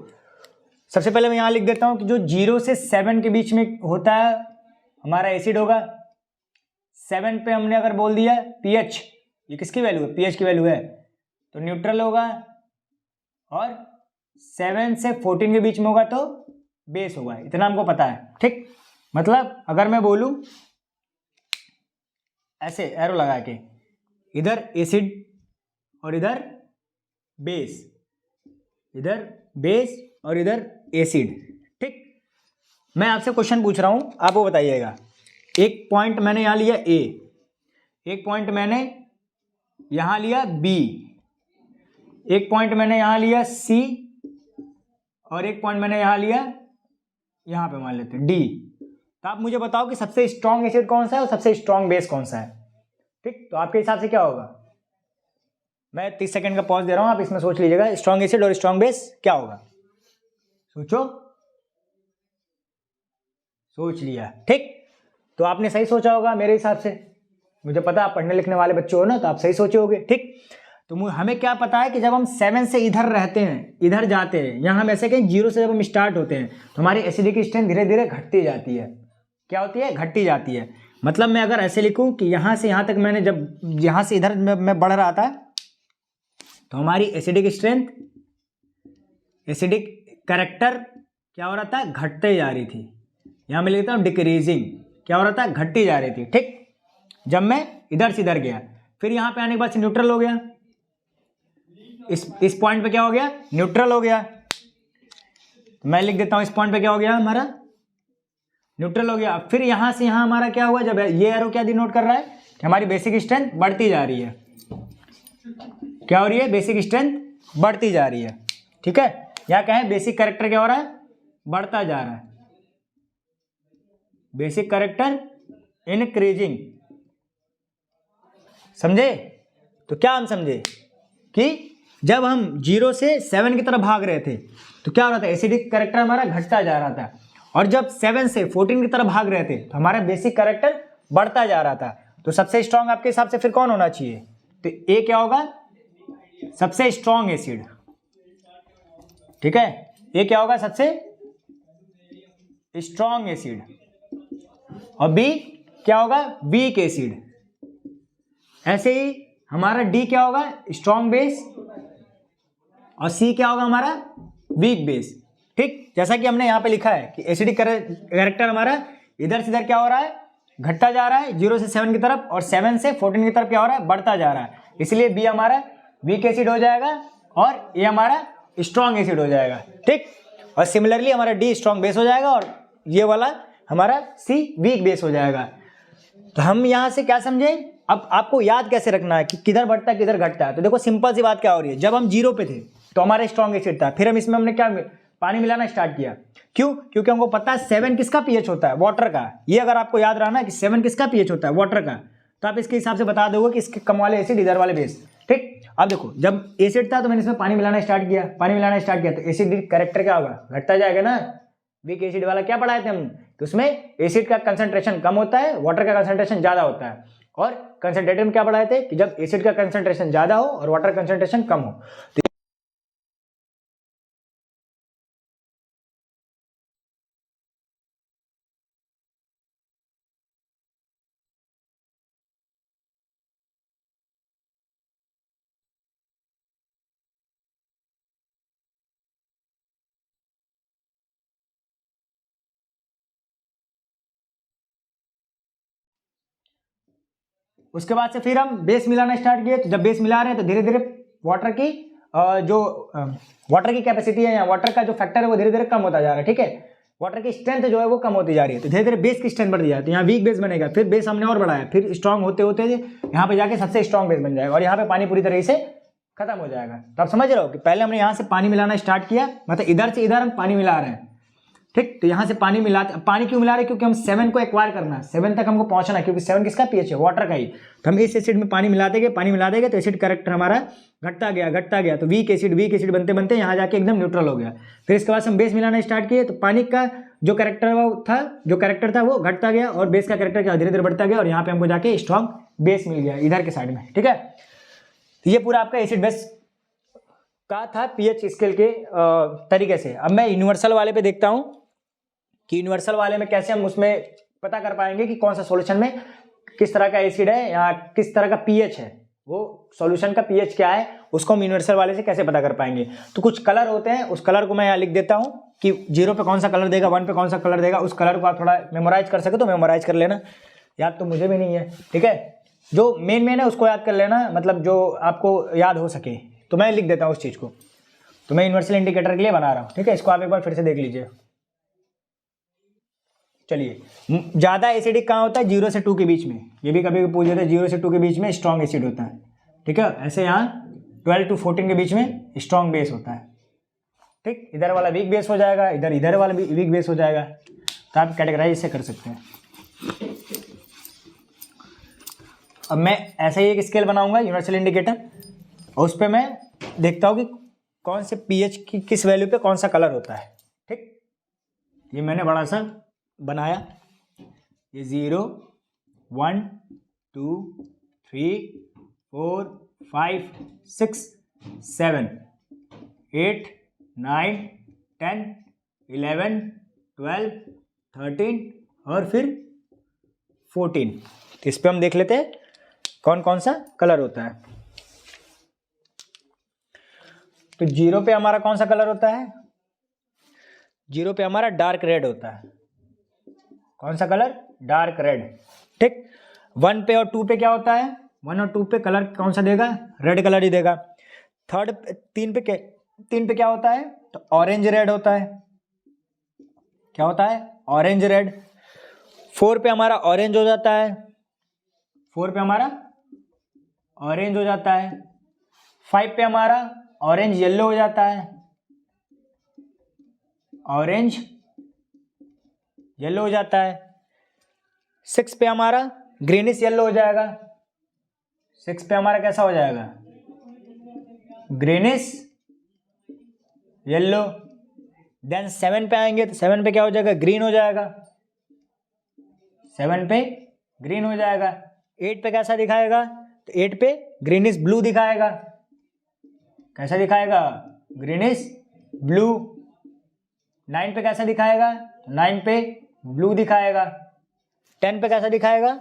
सबसे पहले मैं यहाँ लिख देता हूँ कि जो 0 से 7 के बीच में होता है हमारा एसिड होगा। 7 पे हमने अगर बोल दिया पीएच, ये किसकी वैल्यू है, पीएच की वैल्यू है, तो न्यूट्रल होगा, और 7 से 14 के बीच में होगा तो बेस होगा, इतना हमको पता है। ठीक, मतलब अगर मैं बोलूं ऐसे एरो लगा के, इधर एसिड और इधर बेस, इधर बेस और इधर एसिड। ठीक, मैं आपसे क्वेश्चन पूछ रहा हूं, आप वो बताइएगा। एक पॉइंट मैंने यहां लिया ए, एक पॉइंट मैंने यहां लिया बी, एक पॉइंट मैंने यहां लिया सी, और एक पॉइंट मैंने यहां लिया, यहां पे मान लेते हैं डी। तो आप मुझे बताओ कि सबसे स्ट्रॉन्ग एसिड कौन सा है और सबसे स्ट्रॉन्ग बेस कौन सा है। ठीक, तो आपके हिसाब से क्या होगा? मैं 30 सेकंड का पॉज दे रहा हूं, आप इसमें सोच लीजिएगा स्ट्रॉन्ग एसिड और स्ट्रॉन्ग बेस क्या होगा। सोचो, सोच लिया। ठीक, तो आपने सही सोचा होगा मेरे हिसाब से, मुझे पता आप पढ़ने लिखने वाले बच्चे हो ना, तो आप सही सोचे होगे। ठीक, तो हमें क्या पता है कि जब हम 7 से इधर रहते हैं, इधर जाते हैं, यहाँ हम ऐसे कहीं 0 से जब हम स्टार्ट होते हैं तो हमारी एसिडिक स्ट्रेंथ धीरे धीरे घटती जाती है। क्या होती है? घटती जाती है। मतलब मैं अगर ऐसे लिखूं कि यहाँ से यहाँ तक मैंने जब यहाँ से इधर मैं बढ़ रहा था तो हमारी एसिडिक स्ट्रेंथ, एसिडिक कैरेक्टर क्या हो रहा था? घटते जा रही थी। यहाँ मैं लिखता हूँ डिक्रीजिंग, क्या हो रहा था? घटती जा रही थी। ठीक, जब मैं इधर से इधर गया, फिर यहाँ पे आने के बाद से न्यूट्रल हो गया, इस पॉइंट पे क्या हो गया? न्यूट्रल हो गया। तो मैं लिख देता हूं इस पॉइंट पे क्या हो गया? हमारा न्यूट्रल हो गया। फिर यहां से यहां हमारा क्या हुआ? जब ये एरो क्या डिनोट कर रहा है कि हमारी बेसिक स्ट्रेंथ बढ़ती जा रही है। क्या हो रही है? बेसिक स्ट्रेंथ बढ़ती जा रही है। ठीक है, या कहें बेसिक कैरेक्टर क्या हो रहा है? बढ़ता जा रहा है। Basic character increasing. समझे? तो क्या हम समझे कि जब हम 0 से 7 की तरफ भाग रहे थे तो क्या हो रहा था? एसिडिक कैरेक्टर हमारा घटता जा रहा था, और जब 7 से 14 की तरफ भाग रहे थे तो हमारा बेसिक कैरेक्टर बढ़ता जा रहा था। तो सबसे स्ट्रांग आपके हिसाब से फिर कौन होना चाहिए? तो ए क्या होगा? सबसे स्ट्रांग एसिड। ठीक है, ए क्या होगा? सबसे स्ट्रांग एसिड। और बी क्या होगा? Weak acid. ऐसे ही हमारा डी क्या होगा? स्ट्रांग बेस, और सी क्या होगा? हमारा वीक बेस। ठीक, जैसा कि हमने यहां पे लिखा है कि एसिडिक कैरेक्टर हमारा इधर से इधर क्या हो रहा है? घटता जा रहा है 0 से 7 की तरफ, और 7 से 14 की तरफ क्या हो रहा है? बढ़ता जा रहा है। इसलिए बी हमारा वीक एसिड हो जाएगा और ए हमारा स्ट्रॉन्ग एसिड हो जाएगा। ठीक, और सिमिलरली हमारा डी स्ट्रॉन्ग बेस हो जाएगा और ये वाला हमारा सी वीक बेस हो जाएगा। तो हम यहां से क्या समझे? अब आपको याद कैसे रखना है कि किधर बढ़ता है किधर घटता है। तो देखो सिंपल सी बात क्या हो रही है, जब हम 0 पे थे तो हमारा स्ट्रॉन्ग एसिड था, फिर हम इसमें हमने क्या पानी मिलाना स्टार्ट किया। क्यों? क्योंकि हमको पता है 7 किसका पीएच होता है? वाटर का। ये अगर आपको याद रहा ना कि 7 किसका पीएच होता है? वाटर का, तो आप इसके हिसाब से बता दोगे कि इसके कम वाले एसिड इधर वाले बेस। ठीक, अब देखो जब एसिड था तो मैंने इसमें पानी मिलाना स्टार्ट किया, पानी मिलाना स्टार्ट किया तो एसिड कैरेक्टर क्या होगा? घटता जाएगा ना। वीक एसिड वाला क्या पढ़ाए थे हम कि उसमें एसिड का कंसंट्रेशन कम होता है, वाटर का कंसंट्रेशन ज्यादा होता है। और कंसंट्रेटर में क्या पढ़ाए थे कि जब एसिड का कंसंट्रेशन ज्यादा हो और वाटर कंसंट्रेशन कम हो। उसके बाद से फिर हम बेस मिलाना स्टार्ट किए। तो जब बेस मिला रहे हैं तो धीरे धीरे वाटर की जो वाटर की कैपेसिटी है या वाटर का जो फैक्टर है वो धीरे धीरे कम होता जा रहा है। ठीक है, वाटर की स्ट्रेंथ जो है वो कम होती जा रही है, तो धीरे धीरे बेस की स्ट्रेंथ बढ़ती जाती है। यहाँ वीक बेस बनेगा, फिर बेस हमने और बढ़ाया, फिर स्ट्रांग होते होते यहाँ पे जाके सबसे स्ट्रांग बेस बन जाएगा और यहाँ पे पानी पूरी तरीके से खत्म हो जाएगा। तो आप समझ रहे हो कि पहले हमने यहाँ से पानी मिलाना स्टार्ट किया, मतलब इधर से इधर हम पानी मिला रहे हैं। ठीक, तो यहाँ से पानी मिलाते, पानी क्यों मिला रहे हैं? क्योंकि हम 7 को एक्वायर करना है, 7 तक हमको पहुंचना है, क्योंकि 7 किसका पीएच है? वाटर का ही। तो हम इस एसिड में पानी मिलाते गए तो एसिड कैरेक्टर हमारा घटता गया, तो वीक एसिड बनते बनते यहाँ जाके एकदम न्यूट्रल हो गया। फिर इसके बाद हम बेस मिलाना स्टार्ट किए तो पानी का जो कैरेक्टर था वो घटता गया और बेस का कैरेक्टर क्या धीरे धीरे बढ़ता गया और यहाँ पे हमको जाके स्ट्रॉन्ग बेस मिल गया इधर के साइड में। ठीक है, तो ये पूरा आपका एसिड बेस का था पीएच स्केल के तरीके से। अब मैं यूनिवर्सल वाले पे देखता हूँ कि यूनिवर्सल वाले में कैसे हम उसमें पता कर पाएंगे कि कौन सा सॉल्यूशन में किस तरह का एसिड है या किस तरह का पीएच है। वो सॉल्यूशन का पीएच क्या है उसको हम यूनिवर्सल वाले से कैसे पता कर पाएंगे। तो कुछ कलर होते हैं, उस कलर को मैं यहाँ लिख देता हूँ कि 0 पे कौन सा कलर देगा, 1 पे कौन सा कलर देगा। उस कलर को आप थोड़ा मेमोराइज कर सके तो मेमोराइज कर लेना, याद तो मुझे भी नहीं है, ठीक है। जो मेन है उसको याद कर लेना, मतलब जो आपको याद हो सके। तो मैं लिख देता हूँ उस चीज़ को। तो मैं यूनिवर्सल इंडिकेटर के लिए बना रहा हूँ, ठीक है। इसको आप एक बार फिर से देख लीजिए। चलिए, ज़्यादा एसिडिक कहाँ होता है, 0 से 2 के बीच में। ये भी कभी पूछ देते हैं, 0 से 2 के बीच में स्ट्रॉन्ग एसिड होता है, ठीक है। ऐसे यहाँ 12 to 14 के बीच में स्ट्रॉन्ग बेस होता है, ठीक। इधर वाला वीक बेस हो जाएगा, इधर वाला भी वीक बेस हो जाएगा। तो आप कैटेगराइज से कर सकते हैं। अब मैं ऐसे ही एक स्केल बनाऊंगा यूनिवर्सल इंडिकेटर, और उस पर मैं देखता हूँ कि कौन से पीएच की किस वैल्यू पे कौन सा कलर होता है, ठीक। ये मैंने बड़ा सा बनाया, ये 0 1 2 3 4 5 6 7 8 9 10 11 12 13 और फिर 14। तो इस पर हम देख लेते हैं कौन कौन सा कलर होता है। तो 0 पे हमारा कौन सा कलर होता है, 0 पे हमारा डार्क रेड होता है। कौन सा कलर, डार्क रेड, ठीक। 1 पे और 2 पे क्या होता है, 1 और 2 पे कलर कौन सा देगा, रेड कलर ही देगा। 3 पे क्या होता है, तो ऑरेंज रेड होता है। क्या होता है, ऑरेंज रेड। 4 पे हमारा ऑरेंज हो जाता है, 4 पे हमारा ऑरेंज हो जाता है। 5 पे हमारा ऑरेंज येलो हो जाता है, ऑरेंज येलो हो जाता है। 6 पे हमारा ग्रीनिश येलो हो जाएगा, 6 पे हमारा कैसा हो जाएगा, ग्रीनिश येलो। देन 7 पे आएंगे तो 7 पे क्या हो जाएगा, ग्रीन हो जाएगा, 7 पे ग्रीन हो जाएगा। 8 पे कैसा दिखाएगा, तो 8 पे ग्रीनिश ब्लू दिखाएगा। कैसा दिखाएगा, ग्रीनिश ब्लू। 9 पे कैसा दिखाएगा, 9 पे ब्लू दिखाएगा। 10 पे कैसा दिखाएगा,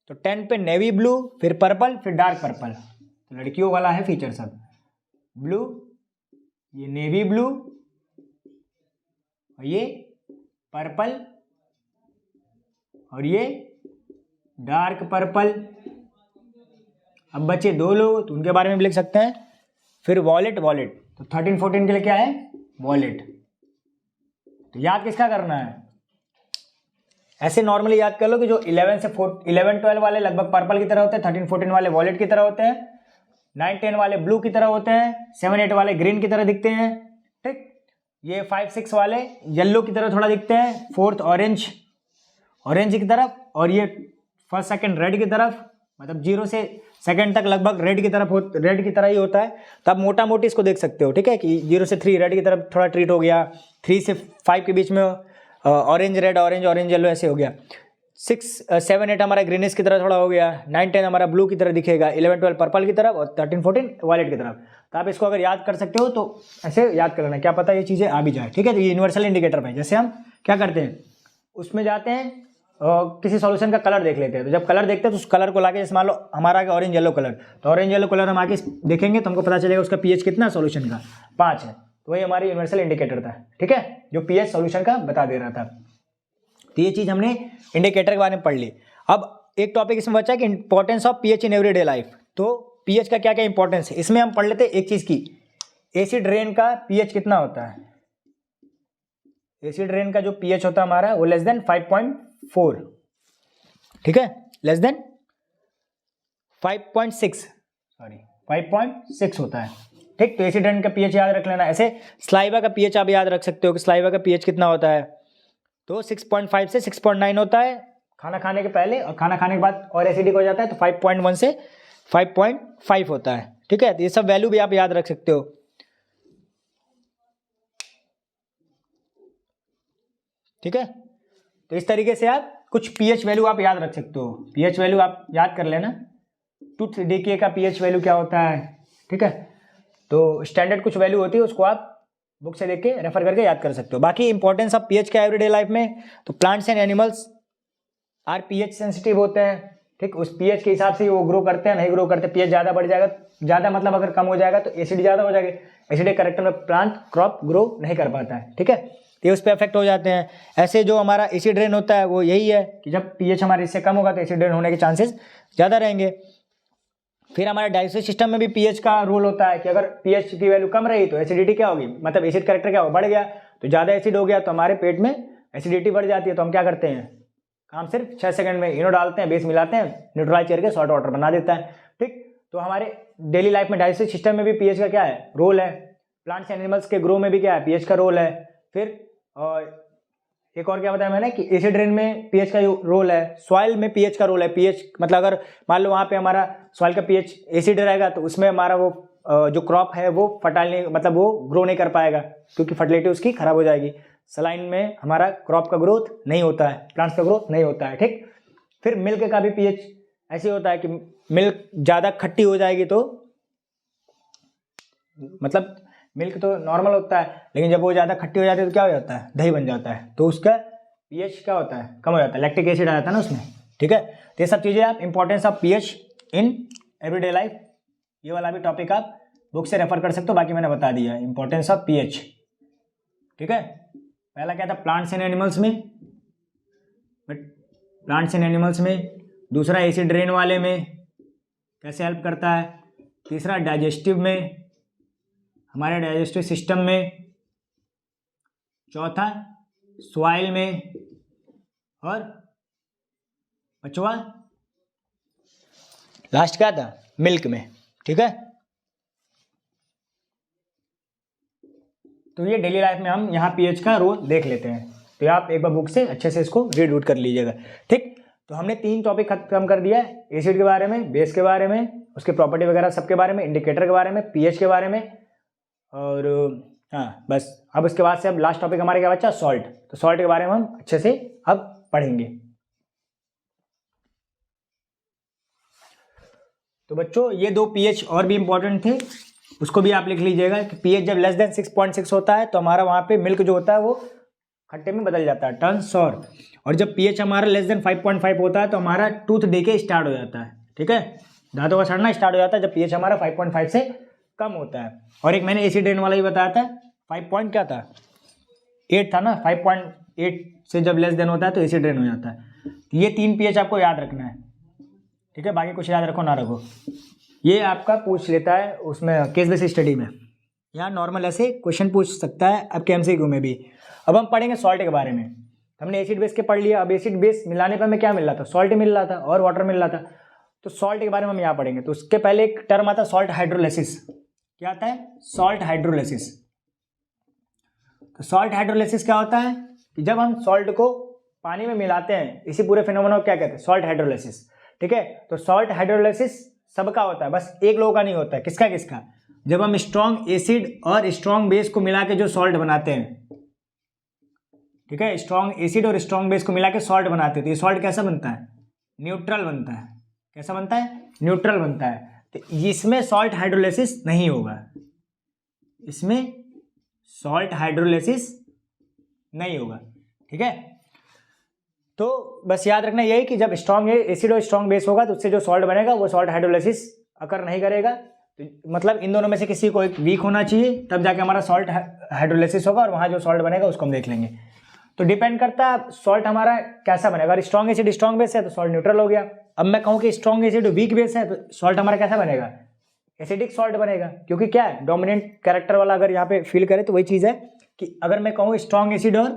तो 10 पे नेवी ब्लू, फिर पर्पल, फिर डार्क पर्पल। तो लड़कियों वाला है फीचर सब, ब्लू, ये नेवी ब्लू, और ये पर्पल, और ये डार्क पर्पल। अब बचे 2 लोग, तो उनके बारे में भी लिख सकते हैं। फिर वॉलेट, तो 13 14 के लिए क्या है, वॉलेट। तो याद किसका करना है, ऐसे नॉर्मली याद कर लो कि जो 11 12 वाले लगभग पर्पल की तरह होते हैं, 13 14 वाले वॉलेट की तरह होते हैं, 9 10 वाले ब्लू की तरह होते हैं, 7 8 वाले ग्रीन की तरह दिखते हैं, ठीक। ये 5 6 वाले येलो की तरह थोड़ा दिखते हैं, 4th ऑरेंज की तरफ, और ये 1st 2nd रेड की तरफ। मतलब 0 से 2nd तक लगभग रेड की तरह ही होता है। तो आप मोटा मोटी इसको देख सकते हो, ठीक है, कि 0 से 3 रेड की तरफ थोड़ा ट्रीट हो गया, 3 से 5 के बीच में ऑरेंज रेड, ऑरेंज येलो ऐसे हो गया। 6 7 8 हमारा ग्रीनिश की तरह थोड़ा हो गया, 9 10 हमारा ब्लू की तरह दिखेगा, 11 12 पर्पल की तरफ, और 13 14 वॉलेट की तरफ। तो आप इसको अगर याद कर सकते हो तो ऐसे याद कर लेना, क्या पता ये चीज़ें आ भी जाए, ठीक है। तो ये यूनिवर्सल इंडिकेटर में जैसे हम क्या करते हैं, उसमें जाते हैं किसी सॉल्यूशन का कलर देख लेते हैं। तो जब कलर देखते हैं तो उस कलर को लाके, जैसे मान लो हमारा आगे ऑरेंज येलो कलर, तो ऑरेंज येलो कलर हम आगे देखेंगे तो हमको पता चलेगा उसका पीएच कितना सॉल्यूशन का, 5 है। तो वही हमारी यूनिवर्सल इंडिकेटर था, ठीक है, जो पीएच सॉल्यूशन का बता दे रहा था। तो ये चीज़ हमने इंडिकेटर के बारे में पढ़ ली। अब एक टॉपिक इसमें बचा कि importance of pH in everyday life. तो पीएच का क्या क्या इंपॉर्टेंस है, इसमें हम पढ़ लेते हैं एक चीज़ की, एसिड रेन का पीएच कितना होता है। एसिड रेन का जो पीएच होता है हमारा वो लेस देन 5.4, ठीक है, लेस देन 5.6 होता है, ठीक। तो एसिड रेन का पीएच याद रख लेना। ऐसे स्लाइवा का पीएच आप याद रख सकते हो कि स्लाइवा का पीएच कितना होता है, तो 6.5 से 6.9 होता है खाना खाने के पहले, और खाना खाने के बाद और एसिडिक हो जाता है तो 5.1 से 5.5 होता है, ठीक है। तो ये सब वैल्यू भी आप याद रख सकते हो, ठीक है। तो इस तरीके से आप कुछ पीएच वैल्यू आप याद रख सकते हो। पीएच वैल्यू आप याद कर लेना, टूथ डीके का पीएच वैल्यू क्या होता है, ठीक है। तो स्टैंडर्ड कुछ वैल्यू होती है, उसको आप बुक से देख के रेफर करके याद कर सकते हो। बाकी इंपॉर्टेंस ऑफ पीएच का एवरीडे लाइफ में, तो plants and animals are pH sensitive होते हैं, ठीक, उस पीएच के हिसाब से वो ग्रो करते हैं, नहीं ग्रो करते। पीएच ज़्यादा बढ़ जाएगा, ज़्यादा मतलब अगर कम हो जाएगा तो एसिड ज़्यादा हो जाएगा, एसिडिक कैरेक्टर में प्लांट क्रॉप ग्रो नहीं कर पाता है। ठीक है, तो ये उस पर इफेक्ट हो जाते हैं। ऐसे जो हमारा एसिड रेन होता है वो यही है कि जब पीएच हमारे इससे कम होगा तो एसिड रेन होने के चांसेस ज़्यादा रहेंगे। फिर हमारे डाइजेस्टिव सिस्टम में भी पीएच का रोल होता है कि अगर पीएच की वैल्यू कम रही तो एसिडिटी क्या होगी, मतलब एसिड कैरेक्टर क्या होगा, बढ़ गया। तो ज़्यादा एसिड हो गया तो हमारे पेट में एसिडिटी बढ़ जाती है। तो हम क्या करते हैं, काम सिर्फ 6 सेकंड में इनो डालते हैं, बेस मिलाते हैं, न्यूट्रलाइज करके सॉल्ट वाटर बना देता है। ठीक, तो हमारे डेली लाइफ में डाइजेस्टिव सिस्टम में भी पीएच का क्या है, रोल है। प्लांट्स एनिमल्स के ग्रो में भी क्या है, पीएच का रोल है। फिर एक और क्या बताया मैंने कि एसिड रेन में पीएच का रोल है। सॉइल में पीएच का रोल है। पीएच मतलब अगर मान लो वहाँ पे हमारा सॉइल का पीएच एसिड रहेगा तो उसमें हमारा वो जो क्रॉप है वो फर्टाइल नहीं, मतलब वो ग्रो नहीं कर पाएगा क्योंकि फर्टिलिटी उसकी खराब हो जाएगी। सलाइन में हमारा क्रॉप का ग्रोथ नहीं होता है, प्लांट्स का ग्रोथ नहीं होता है। ठीक, फिर मिल्क का भी पीएच ऐसे होता है कि मिल्क ज़्यादा खट्टी हो जाएगी तो, मतलब मिल्क तो नॉर्मल होता है लेकिन जब वो ज़्यादा खट्टी हो जाती है तो क्या हो जाता है, दही बन जाता है, तो उसका पीएच क्या होता है, कम हो जाता है, लैक्टिक एसिड आ जाता है ना उसमें। ठीक है, तो ये सब चीज़ें आप importance of pH in everyday life, ये वाला भी टॉपिक आप बुक से रेफर कर सकते हो, बाकी मैंने बता दिया इंपॉर्टेंस ऑफ पीएच। ठीक है, पहला क्या था, प्लांट्स एंड एनिमल्स में, प्लांट्स एंड एनिमल्स में। दूसरा एसिड रेन वाले में कैसे हेल्प करता है। तीसरा डाइजेस्टिव में, हमारे डाइजेस्टिव सिस्टम में। चौथा सॉइल में, और पांचवा लास्ट क्या था, मिल्क में। ठीक है, तो ये डेली लाइफ में हम यहाँ पीएच का रोल देख लेते हैं। तो आप एक बार बुक से अच्छे से इसको रीड आउट कर लीजिएगा। ठीक, तो हमने 3 टॉपिक खत्म कर दिया है, एसिड के बारे में, बेस के बारे में, उसके प्रॉपर्टी वगैरह सबके बारे में, इंडिकेटर के बारे में, पीएच के बारे में, और हाँ बस। अब उसके बाद से अब लास्ट टॉपिक हमारे क्या बचा, सॉल्ट। तो सॉल्ट के बारे में हम अच्छे से अब पढ़ेंगे। तो बच्चों ये 2 पीएच और भी इंपॉर्टेंट थे, उसको भी आप लिख लीजिएगा कि पीएच जब लेस देन 6.6 होता है तो हमारा वहाँ पे मिल्क जो होता है वो खट्टे में बदल जाता है, टर्न सॉर। और जब पीएच हमारा लेस देन 5.5 होता है तो हमारा टूथ डीके स्टार्ट हो जाता है। ठीक है, दांतों का सड़ना स्टार्ट हो जाता है जब पीएच हमारा 5.5 से कम होता है। और एक मैंने एसिड रेन वाला ही बताया था, 5 पॉइंट क्या था, 8 था ना, 5.8 से जब लेस देन होता है तो एसिड रेन हो जाता है। ये 3 पीएच आपको याद रखना है। ठीक है, बाकी कुछ याद रखो ना रखो, ये आपका पूछ लेता है उसमें केस बेस्ड स्टडी में, यहाँ नॉर्मल ऐसे क्वेश्चन पूछ सकता है आपके एमसीक्यू में भी। अब हम पढ़ेंगे सॉल्ट के बारे में। हमने एसिड बेस के पढ़ लिया, अब एसिड बेस मिलाने पर हमें क्या मिल रहा था, सॉल्ट मिल रहा था और वाटर मिल रहा था। तो सॉल्ट के बारे में हम यहाँ पढ़ेंगे। तो उसके पहले एक टर्म आता है सॉल्ट हाइड्रोलिसिस। क्या आता है, सॉल्ट हाइड्रोलिसिस। तो सॉल्ट हाइड्रोलिसिस क्या होता है कि जब हम सॉल्ट को पानी में मिलाते हैं, इसी पूरे फिनोमेना को क्या कहते हैं, सॉल्ट हाइड्रोलिसिस। ठीक है, तो सॉल्ट हाइड्रोलिसिस सबका होता है, बस एक लोगों का नहीं होता है। किसका किसका, जब हम स्ट्रॉन्ग एसिड और स्ट्रॉन्ग बेस को मिला के जो सॉल्ट बनाते हैं। ठीक है, स्ट्रॉन्ग एसिड और स्ट्रॉन्ग बेस को मिला के सॉल्ट बनाते हैं तो ये सॉल्ट कैसा बनता है, न्यूट्रल बनता है। कैसा बनता है, न्यूट्रल बनता है। तो इसमें सॉल्ट हाइड्रोलिसिस नहीं होगा, इसमें सॉल्ट हाइड्रोलिसिस नहीं होगा। ठीक है, तो बस याद रखना यही कि जब स्ट्रॉन्ग एसिड और स्ट्रॉन्ग बेस होगा तो उससे जो सॉल्ट बनेगा वो सॉल्ट हाइड्रोलिसिस अकर नहीं करेगा। तो मतलब इन दोनों में से किसी को एक वीक होना चाहिए, तब जाके हमारा सॉल्ट हाइड्रोलिसिस होगा और वहाँ जो सॉल्ट बनेगा उसको हम देख लेंगे। तो डिपेंड करता है सॉल्ट हमारा कैसा बनेगा। अगर स्ट्रॉन्ग एसिड स्ट्रॉन्ग बेस है तो सॉल्ट न्यूट्रल हो गया। अब मैं कहूँ कि स्ट्रॉन्ग एसिड वीक बेस है तो सॉल्ट हमारा कैसा बनेगा, एसिडिक सॉल्ट बनेगा। क्योंकि क्या है, डोमिनेंट कैरेक्टर वाला अगर यहाँ पे फील करें तो वही चीज़ है कि अगर मैं कहूँ स्ट्रॉन्ग एसिड और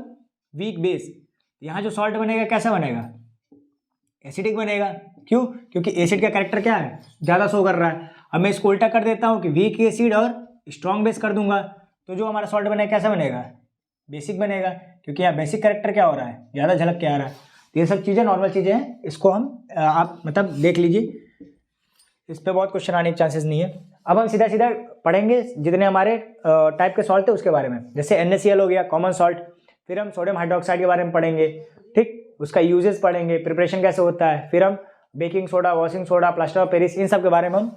वीक बेस, यहाँ जो सॉल्ट बनेगा कैसा बनेगा, एसिडिक बनेगा। क्यों, क्योंकि एसिड का कैरेक्टर क्या है, ज़्यादा शो कर रहा है। अब मैं इसको उल्टा कर देता हूँ कि वीक एसिड और स्ट्रॉन्ग बेस कर दूंगा तो जो हमारा सॉल्ट बनेगा कैसा बनेगा, बेसिक बनेगा। क्योंकि यहाँ बेसिक कैरेक्टर क्या हो रहा है, ज़्यादा झलक के आ रहा है। तो ये सब चीज़ें नॉर्मल चीज़ें हैं, इसको हम आप मतलब देख लीजिए, इस पर बहुत क्वेश्चन आने के चांसेस नहीं है। अब हम सीधा सीधा पढ़ेंगे जितने हमारे टाइप के सॉल्ट है उसके बारे में। जैसे NaCl हो गया, कॉमन सॉल्ट। फिर हम सोडियम हाइड्रोक्साइड के बारे में पढ़ेंगे। ठीक, उसका यूजेस पढ़ेंगे, प्रिपरेशन कैसे होता है। फिर हम baking soda, washing soda, plaster of Paris, इन सब के बारे में हम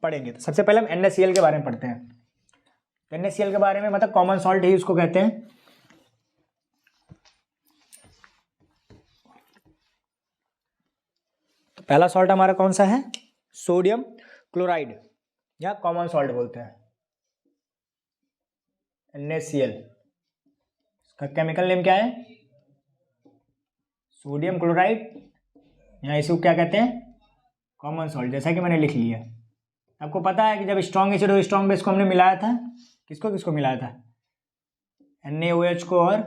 पढ़ेंगे। तो सबसे पहले हम NaCl के बारे में पढ़ते हैं। NaCl के बारे में मतलब कॉमन सॉल्ट ही उसको कहते हैं। तो पहला सॉल्ट हमारा कौन सा है? सोडियम क्लोराइड या कॉमन सॉल्ट बोलते हैं, NaCl। इसका केमिकल नेम क्या है? सोडियम क्लोराइड या इसे क्या कहते हैं? कॉमन सॉल्ट, जैसा कि मैंने लिख लिया। आपको पता है कि जब स्ट्रॉन्ग एसिड और स्ट्रॉन्ग बेस को हमने मिलाया था, किसको किसको मिलाया था? NaOH को और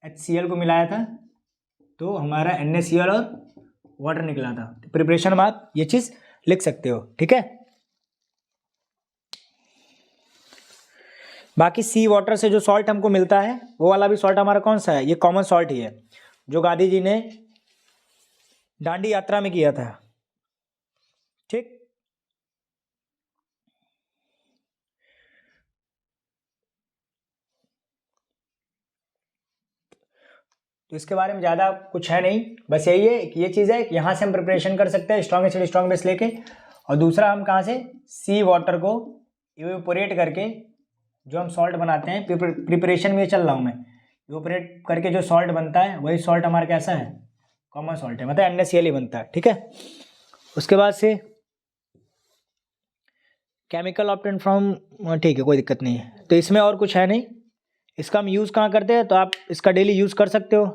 HCl को मिलाया था, तो हमारा NaCl और वाटर निकला था। तो प्रिपरेशन में आप ये चीज़ लिख सकते हो, ठीक है। बाकी सी वाटर से जो सॉल्ट हमको मिलता है वो वाला भी सॉल्ट हमारा कौन सा है? ये कॉमन सॉल्ट ही है, जो गांधी जी ने दांडी यात्रा में किया था, ठीक। तो इसके बारे में ज़्यादा कुछ है नहीं, बस यही है कि ये चीज़ है कि यहाँ से हम प्रिपरेशन कर सकते हैं स्ट्रॉन्ग एसिड स्ट्रॉन्ग बेस लेके, और दूसरा हम कहाँ से? सी वाटर को इवेपोरेट करके जो हम सॉल्ट बनाते हैं, प्रिपरेशन में चल रहा हूँ मैं, इवेपोरेट करके जो सॉल्ट बनता है वही सॉल्ट हमारा कैसा है? कॉमन सॉल्ट है, मतलब NaCl ही बनता है, ठीक है। उसके बाद से केमिकल ऑब्टेन फ्रॉम, ठीक है, कोई दिक्कत नहीं है। तो इसमें और कुछ है नहीं। इसका हम यूज़ कहाँ करते हैं? तो आप इसका डेली यूज़ कर सकते हो।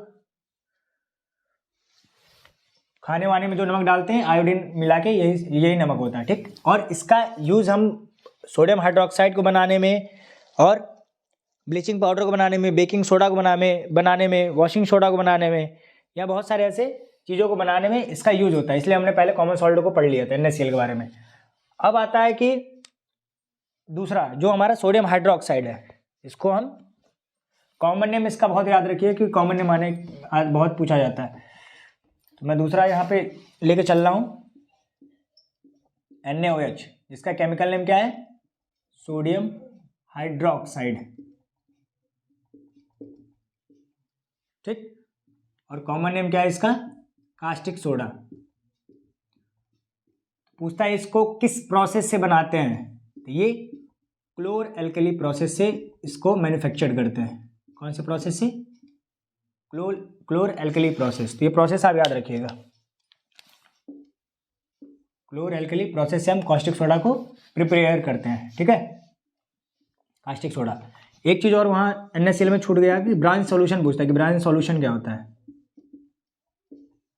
खाने वाने में जो नमक डालते हैं आयोडीन मिला के, यही नमक होता है, ठीक। और इसका यूज़ हम सोडियम हाइड्रोक्साइड को बनाने में, और ब्लीचिंग पाउडर को बनाने में, बेकिंग सोडा को बनाने में, वॉशिंग सोडा को बनाने में, या बहुत सारे ऐसे चीज़ों को बनाने में इसका यूज़ होता है। इसलिए हमने पहले कॉमन सॉल्ट को पढ़ लिया था, NaCl के बारे में। अब आता है कि दूसरा जो हमारा सोडियम हाइड्रोक्साइड है, इसको हम कॉमन नेम इसका बहुत याद रखिए, क्योंकि कॉमन नेम आने आज बहुत पूछा जाता है। तो मैं दूसरा यहाँ पे लेके चल रहा हूँ NaOH, जिसका केमिकल नेम क्या है? सोडियम हाइड्रोक्साइड, ठीक। और कॉमन नेम क्या है इसका? Caustic soda. पूछता है इसको किस प्रोसेस से बनाते हैं? तो ये क्लोर एल्कली प्रोसेस से इसको मैन्युफैक्चर करते हैं। कौन से प्रोसेस से? क्लोर एल्कली प्रोसेस। तो ये प्रोसेस आप याद रखिएगा, क्लोर एल्कली प्रोसेस से हम कास्टिक सोडा को प्रिपेयर करते हैं, ठीक है। Caustic soda. एक चीज़ और वहाँ NaCl में छूट गया कि ब्रांच सॉल्यूशन पूछता है कि ब्रांच सॉल्यूशन क्या होता है।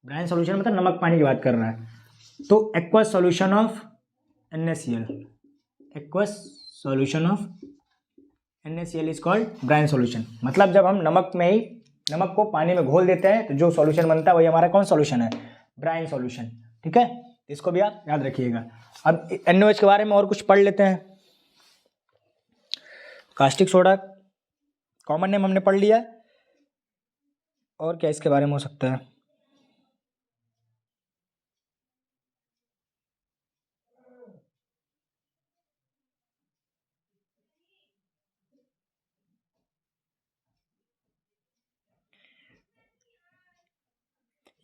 ब्रांच सॉल्यूशन मतलब नमक पानी की बात कर रहा है। तो aqueous solution of NaCl, aqueous solution of NaCl is called branch solution. मतलब जब हम नमक को पानी में घोल देते हैं तो जो सॉल्यूशन बनता है वही हमारा कौन सॉल्यूशन है? ब्रांच सॉल्यूशन, ठीक है। इसको भी आप याद रखिएगा। अब NaOH के बारे में और कुछ पढ़ लेते हैं। कास्टिक सोडा कॉमन नेम हमने पढ़ लिया, और क्या इसके बारे में हो सकता है?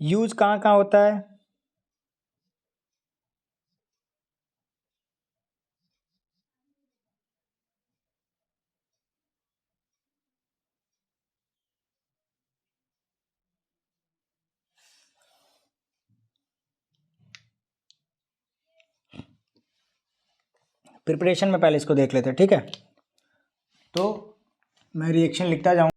यूज कहाँ कहाँ होता है? प्रिपरेशन में पहले इसको देख लेते हैं, ठीक है। तो मैं रिएक्शन लिखता जाऊँ।